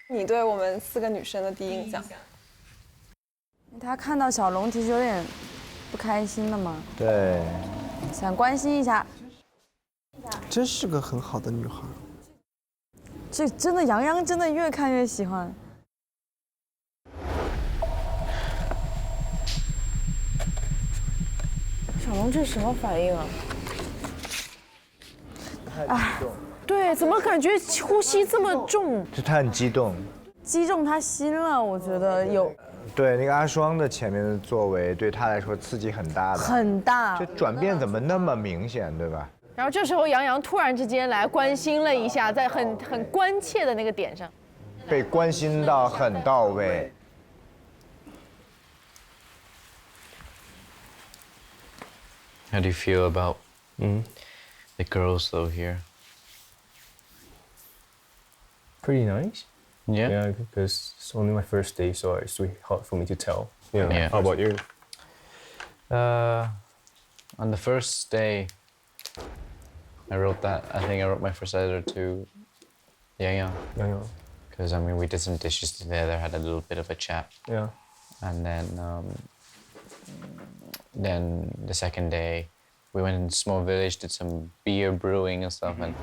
你对我们4个女生的第一印象？他看到小龙其实有点不开心了嘛，对，想关心一下。真是个很好的女孩。这真的杨洋真的越看越喜欢。小龙这什么反应啊？哎，对，怎么感觉呼吸这么重？就他很激动，击中他心了，我觉得有。对，那个阿双的前面的作为对他来说刺激很大的，很大。这转变怎么那么明显，对吧？然后这时候杨洋突然之间来关心了一下，在很关切的那个点上，被关心到很到位。How do you feel about the girls though here? Pretty nice. Yeah. Yeah, because it's only my first day, so it's really hard for me to tell. Yeah. How about you? On the first day, I think I wrote my first letter to Yang Yang. Because, I mean, we did some dishes together, had a little bit of a chat. Yeah. And then the second day, we went in a small village, did some beer brewing and stuff, and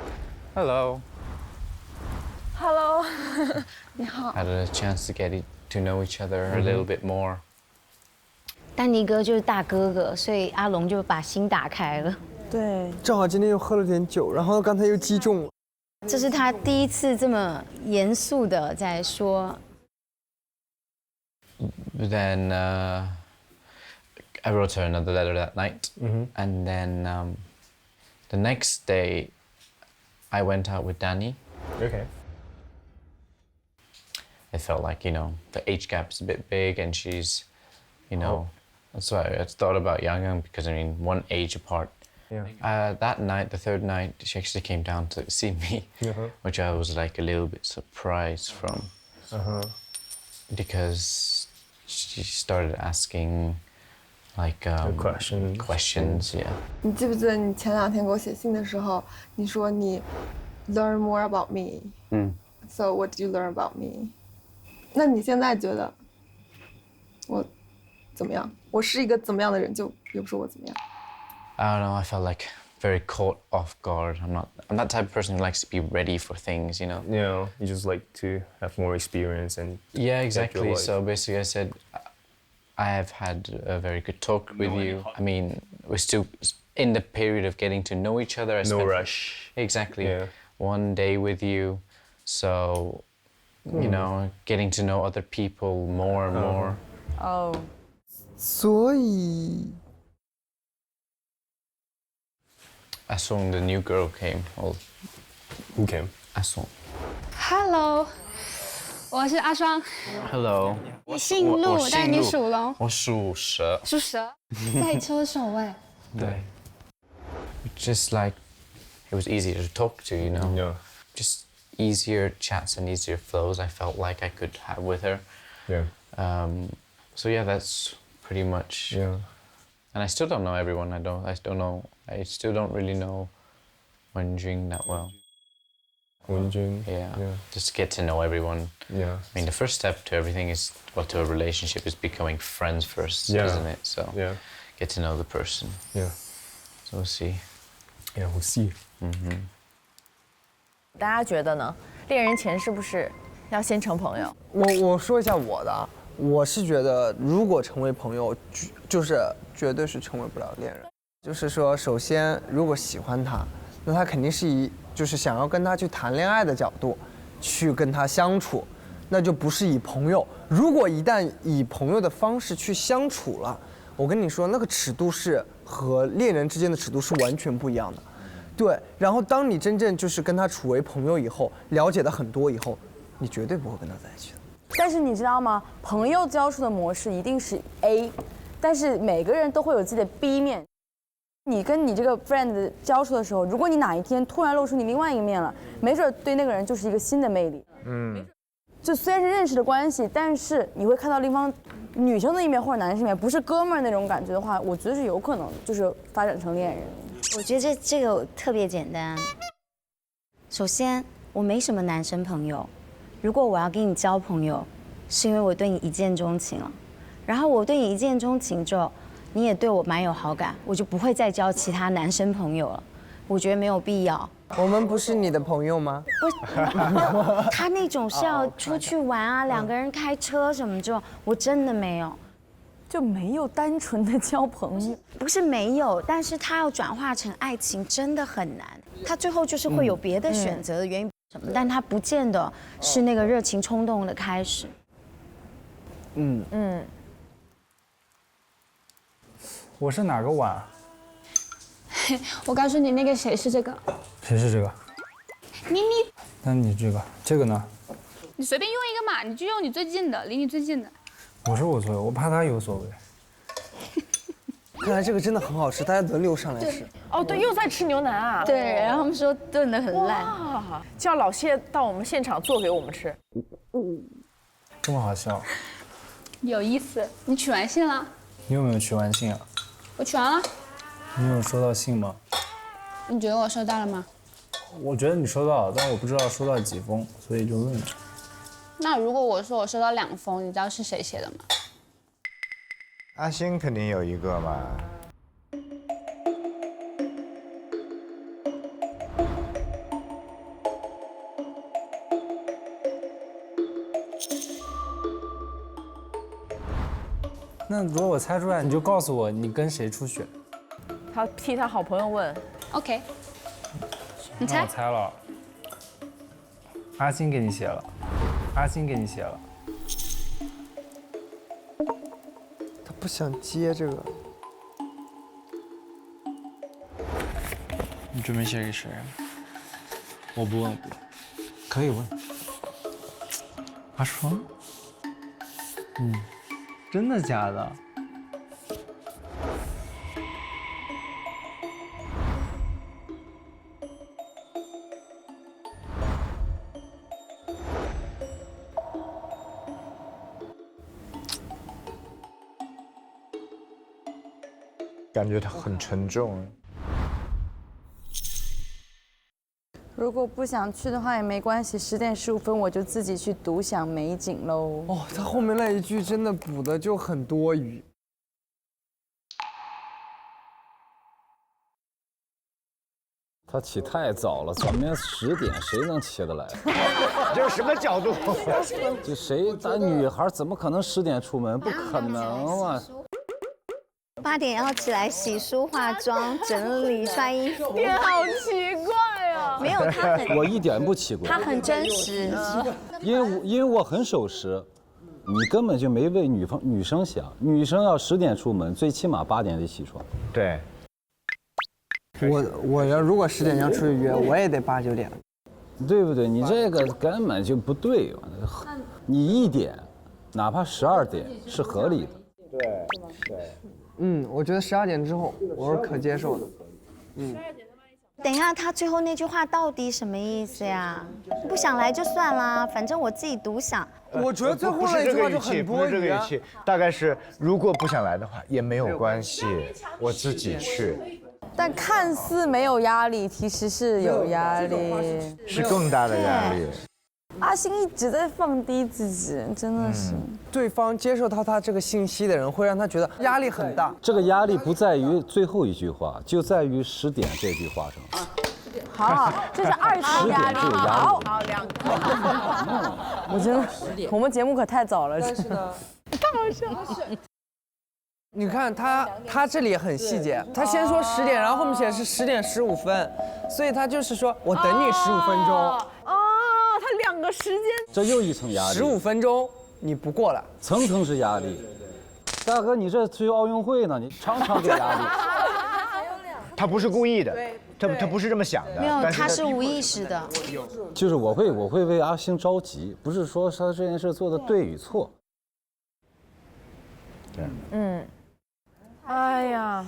hello. Hello. 你好。 Had a chance to get to know each other a little bit more. 丹尼哥就是大哥哥，所以阿龙就把心打开了。对，正好今天又喝了点酒，然后刚才又击中了。这是他第一次这么严肃的在说。But then I wrote her another letter that night, and then the next day I went out with Danny. Okay. It felt like, you know, the age gap's a bit big, and she's, you know, that's why I thought about Yang because, I mean, one age apart. Yeah. That night, the third night, she actually came down to see me, which I was like a little bit surprised from. Because she started asking like questions, yeah. 你记不记得你前2天给我写信的时候，你说你 learn more about me. So what did you learn about me? 那你现在觉得我怎么样？我是一个怎么样的人？就比如说我怎么样？ I don't know. I felt like very caught off guard. I'm that type of person who likes to be ready for things, you know. You just like to have more experience and. Yeah, exactly. So basically, I said, I have had a very good talk with you. I mean, we're still in the period of getting to know each other. No rush. Exactly. Yeah. One day with you, so you know, getting to know other people more and more. Oh. 所以。 Asong, the new girl came. Who came? Asong. Hello， 我是阿双。 Hello. 你姓陆，但是你属龙。我属蛇。属蛇，赛车手哎。对。Just like it was easier to talk to, you know. Yeah. Just easier chats and easier flows. I felt like I could have with her. Yeah. So yeah, that's pretty much. Yeah. And I still don't know everyone. I still don't really know Wenjing that well. Wenjing? Yeah. Just get to know everyone. Yeah. I mean, the first step to everything is, well, to a relationship is becoming friends first, isn't it? So get to know the person. Yeah. So we'll see. Yeah, we'll see. 大家觉得呢？恋人前是不是要先成朋友？我说一下我的，我是觉得如果成为朋友，就是绝对是成为不了恋人。就是说，首先如果喜欢他，那他肯定是就是想要跟他去谈恋爱的角度去跟他相处，那就不是以朋友。如果一旦以朋友的方式去相处了，我跟你说，那个尺度是和恋人之间的尺度是完全不一样的。对，然后当你真正就是跟他处为朋友以后，了解的很多以后，你绝对不会跟他在一起的。但是你知道吗？朋友交处的模式一定是 A， 但是每个人都会有自己的 B 面。你跟你这个 friend 交处的时候，如果你哪一天突然露出你另外一个面了，没准对那个人就是一个新的魅力。就虽然是认识的关系，但是你会看到另方女生的一面或者男生一面，不是哥们儿那种感觉的话，我觉得是有可能就是发展成恋人。我觉得这个特别简单。首先，我没什么男生朋友。如果我要跟你交朋友，是因为我对你一见钟情了。然后我对你一见钟情之后，你也对我蛮有好感，我就不会再交其他男生朋友了。我觉得没有必要。我们不是你的朋友吗？不，他那种是要出去玩啊，两个人开车什么这种，我真的没有。就没有单纯的交朋友，不是没有，但是他要转化成爱情真的很难。他最后就是会有别的选择的原因什么，但他不见得是那个热情冲动的开始。我是哪个碗？我告诉你，那个谁是这个？谁是这个？你那你这个呢？你随便用一个嘛，你就用你最近的，离你最近的。我是无所谓，我怕他有所谓。看来这个真的很好吃，大家轮流上来吃。哦，对，又在吃牛腩啊。对，然后他们说炖得很烂。哇，叫老谢到我们现场做给我们吃。这么好笑？有意思。你取完信了？你有没有取完信啊？我取完了。你有收到信吗？你觉得我收到了吗？我觉得你收到了，但我不知道收到几封，所以就问着。那如果我说我收到2封，你知道是谁写的吗？阿星肯定有一个嘛。那如果我猜出来，你就告诉我你跟谁出血。他替他好朋友问。OK。你猜？那我猜了。阿星给你写了。阿星给你写了。他不想接这个。你准备写给谁？我不问，可以问。阿双。真的假的？感觉它很沉重。如果不想去的话也没关系，10点15分我就自己去独享美景喽。哦，他后面那一句真的补的就很多余。他起太早了，早面10点谁能起得来？这是什么角度？这谁？咱女孩怎么可能10点出门？不可能啊！8点要起来洗漱、化妆、整理、穿衣服。天好奇怪啊！没有他很，我一点不奇怪。他很真实，因为我很守时。你根本就没为女生想，女生要10点出门，最起码8点得起床。对。我要如果10点要出去约，我也得8、9点，对不对？你这个根本就不对。你1点，哪怕12点是合理的。对。我觉得12点之后我是可接受的。等一下，他最后那句话到底什么意思呀？不想来就算啦，反正我自己独享。我觉得最后那句话就很多余。不是这个语气，大概是如果不想来的话也没有关系，我自己去。但看似没有压力，其实是有压力，是更大的压力。阿星一直在放低自己，真的是。对方接受到他这个信息的人，会让他觉得压力很大。这个压力不在于最后一句话，就在于10点这句话上。好，这是2次压力。好，2个。我觉得我们节目可太早了，是的。太好笑了。你看他这里也很细节，他先说10点，然后后面写是10点15分，所以他就是说我等你15分钟。他2个时间，这又一层压力。15分钟你不过来，层层是压力。大哥，你这去奥运会呢，你常常给压力。他不是故意的，他不是这么想的。没有，但他是无意识的。就是我会为阿星着急，不是说他这件事做的对与错。对。哎呀。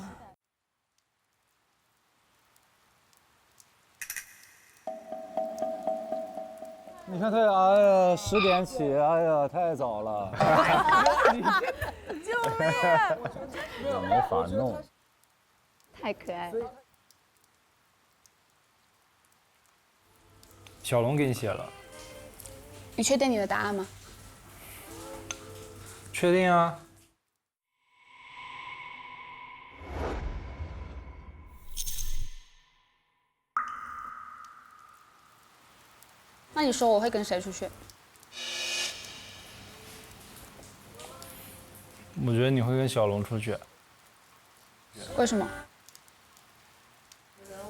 你看他，哎呀，10点起，哎呀，太早了。救命！没法弄。太可爱了。小龙给你写了。你确定你的答案吗？确定啊。那你说我会跟谁出去？我觉得你会跟小龙出去。为什么？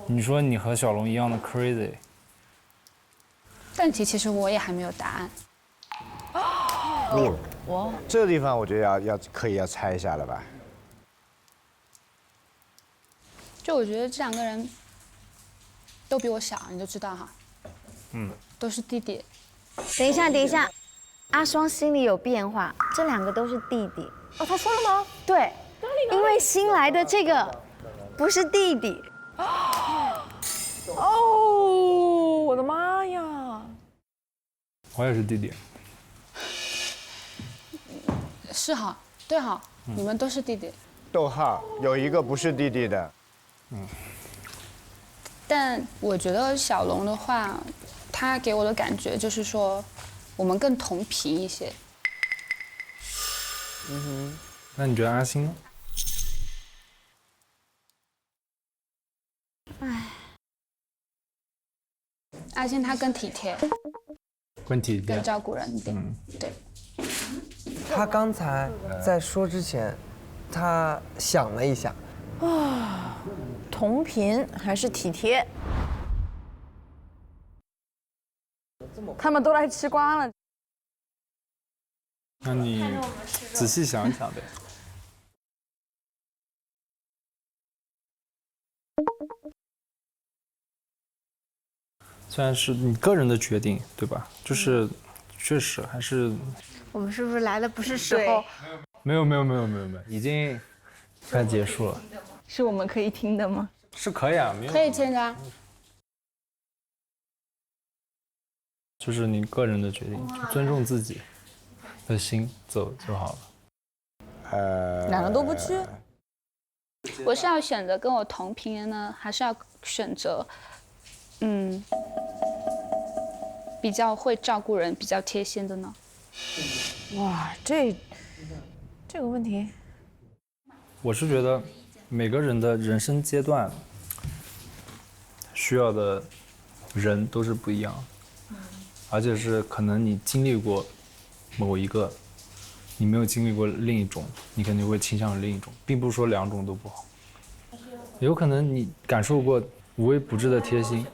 你说你和小龙一样的 crazy。但其实我也还没有答案。我这个地方我觉得可以猜一下了吧？就我觉得这2个人都比我小，你都知道哈。都是弟弟。等一下，阿双心里有变化，这2个都是弟弟。哦，他说了吗？对，因为新来的这个不是弟弟。哦，我的妈呀！我也是弟弟。是哈，对哈，你们都是弟弟。逗号，有一个不是弟弟的。但我觉得小龙的话，他给我的感觉就是说，我们更同频一些。那你觉得阿星呢？阿星他更体贴，更体贴，更照顾人一点。对。他刚才在说之前，他想了一下。同频还是体贴？他们都来吃瓜了。那你仔细想一想呗。虽然是你个人的决定，对吧？就是确实还是。我们是不是来的不是时候？没有，已经快结束了。是我们可以听的吗？是可以啊，没有。可以听的。就是你个人的决定，尊重自己的心走就好了。2个都不去。我是要选择跟我同频的呢，还是要选择，比较会照顾人、比较贴心的呢？哇，这个问题，我是觉得每个人的人生阶段需要的人都是不一样的，而且是可能你经历过某一个，你没有经历过另一种，你肯定会倾向于另一种，并不是说2种都不好。有可能你感受过无微不至的贴心，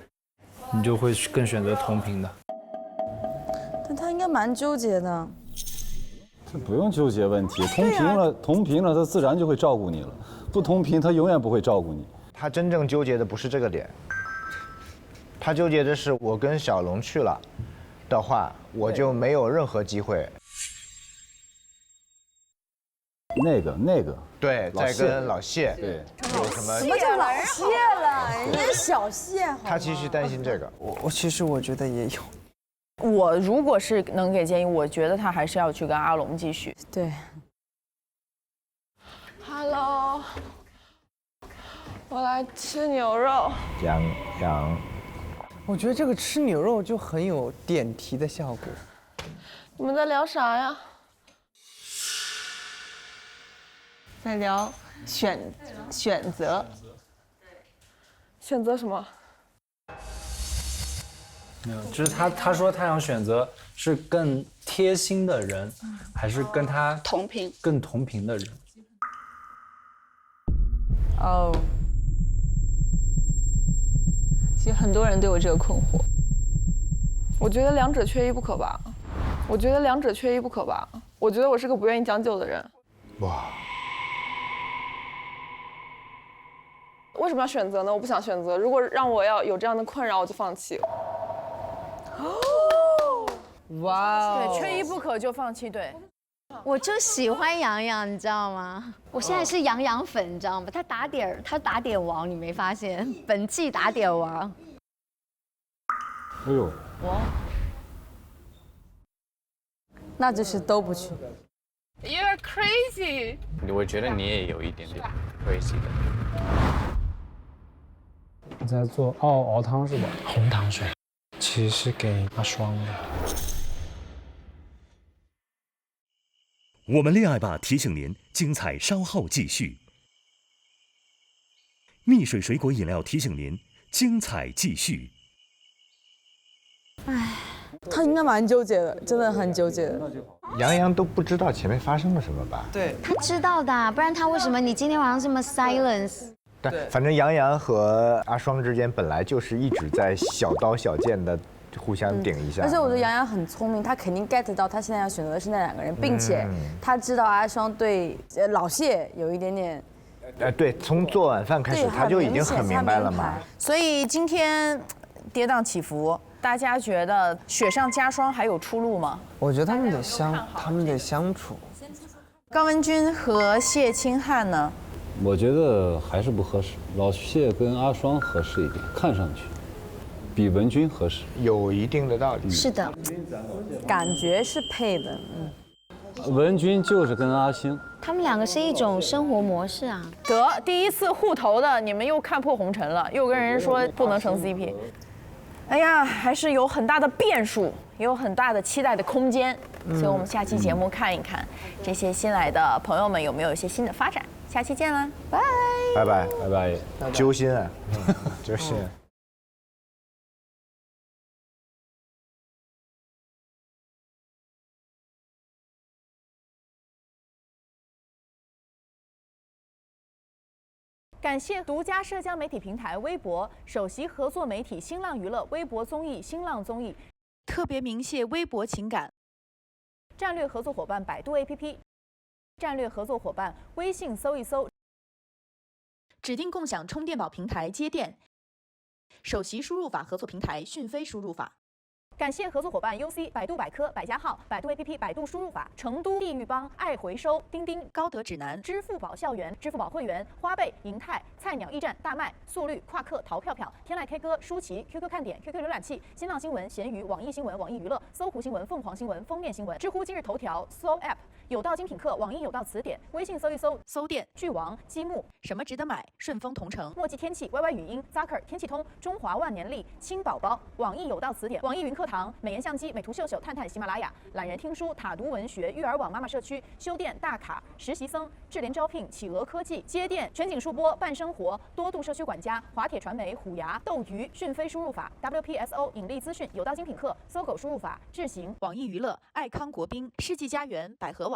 你就会更选择同频的。但他应该蛮纠结的。这不用纠结问题，同频了，他自然就会照顾你了。不同频，他永远不会照顾你。他真正纠结的不是这个点，他纠结的是我跟小龙去了的话，我就没有任何机会。那个。对，再跟老谢。对。有什么？什么叫老谢了？人家小谢。他其实担心这个。我其实我觉得也有。我如果是能给建议，我觉得他还是要去跟阿龙继续。对。Hello， 我来吃牛肉。羊。我觉得这个吃牛肉就很有点题的效果。你们在聊啥呀？在聊选择。选择什么？没有，就是他说他想选择是更贴心的人，还是跟他更同频的人？哦，其实很多人都有这个困惑。我觉得2者缺一不可吧。我觉得我是个不愿意将就的人。哇。为什么要选择呢？我不想选择。如果让我要有这样的困扰，我就放弃。哇，对，缺一不可就放弃，对。我就喜欢杨洋，你知道吗？我现在是杨洋粉，你知道吗？他打点王，你没发现？本季打点王。哎呦，哇，那就是都不去。You're crazy。我觉得你也有一点点 crazy 的。你在做熬汤是吧？红糖水，其实是给阿双的。我们恋爱吧提醒您，精彩稍后继续。蜜水水果饮料提醒您，精彩继续。唉，他应该蛮纠结的，真的很纠结的。杨洋都不知道前面发生了什么吧？对，他知道的，不然他为什么你今天晚上这么 silence？ 对，反正杨洋和阿双之间本来就是一直在小刀小剑的互相顶一下。而且我觉得杨洋很聪明，他肯定 get 到他现在要选择的是那2个人，并且他知道阿双对老谢有一点点。对，从做晚饭开始他就已经很明白了嘛。所以今天跌宕起伏，大家觉得雪上加霜还有出路吗？我觉得他们得相处。高文君和谢清汉呢？我觉得还是不合适，老谢跟阿双合适一点，看上去比文君合适，有一定的道理。是的，感觉是配的。文君就是跟阿星，他们2个是一种生活模式啊。得第一次互投的，你们又看破红尘了，又跟人说不能成 CP。哎呀，还是有很大的变数，也有很大的期待的空间。所以我们下期节目看一看这些新来的朋友们有没有一些新的发展。下期见啦，拜拜拜拜拜，揪心啊，揪心。感谢独家社交媒体平台微博首席合作媒体新浪娱乐、微博综艺新浪综艺，特别鸣谢微博情感战略合作伙伴百度 APP， 战略合作伙伴微信搜一搜，指定共享充电宝平台接电，首席输入法合作平台讯飞输入法。感谢合作伙伴 UC、百度百科、百家号、百度 APP、百度输入法、成都地域帮、爱回收、钉钉、高德指南、支付宝校园、支付宝会员、花呗、银泰、菜鸟驿站、大麦、速率、夸克、淘票票、天籁 K 歌、舒淇、QQ 看点、QQ 浏览器、新浪新闻、闲鱼、网易新闻、网易娱乐、搜狐新闻、凤凰新闻、封面新闻、知乎今日头条、Slow App、有道精品课、网易有道词典、微信搜一搜、搜店、巨王、积木、什么值得买、顺丰同城、墨迹天气、YY 语音、Zucker、天气通、中华万年历、轻宝宝、网易有道词典、网易云课堂、美颜相机、美图秀秀、探探、喜马拉雅、懒人听书、塔读文学、育儿网、妈妈社区、修电、大卡、实习僧、智联招聘、企鹅科技、接电、全景数播、半生活、多度社区管家、华铁传媒、虎牙、斗鱼、讯飞输入法、WPSO 引力资讯、有道精品课、搜狗输入法、智行、网易娱乐、爱康国宾、世纪佳缘、百合网。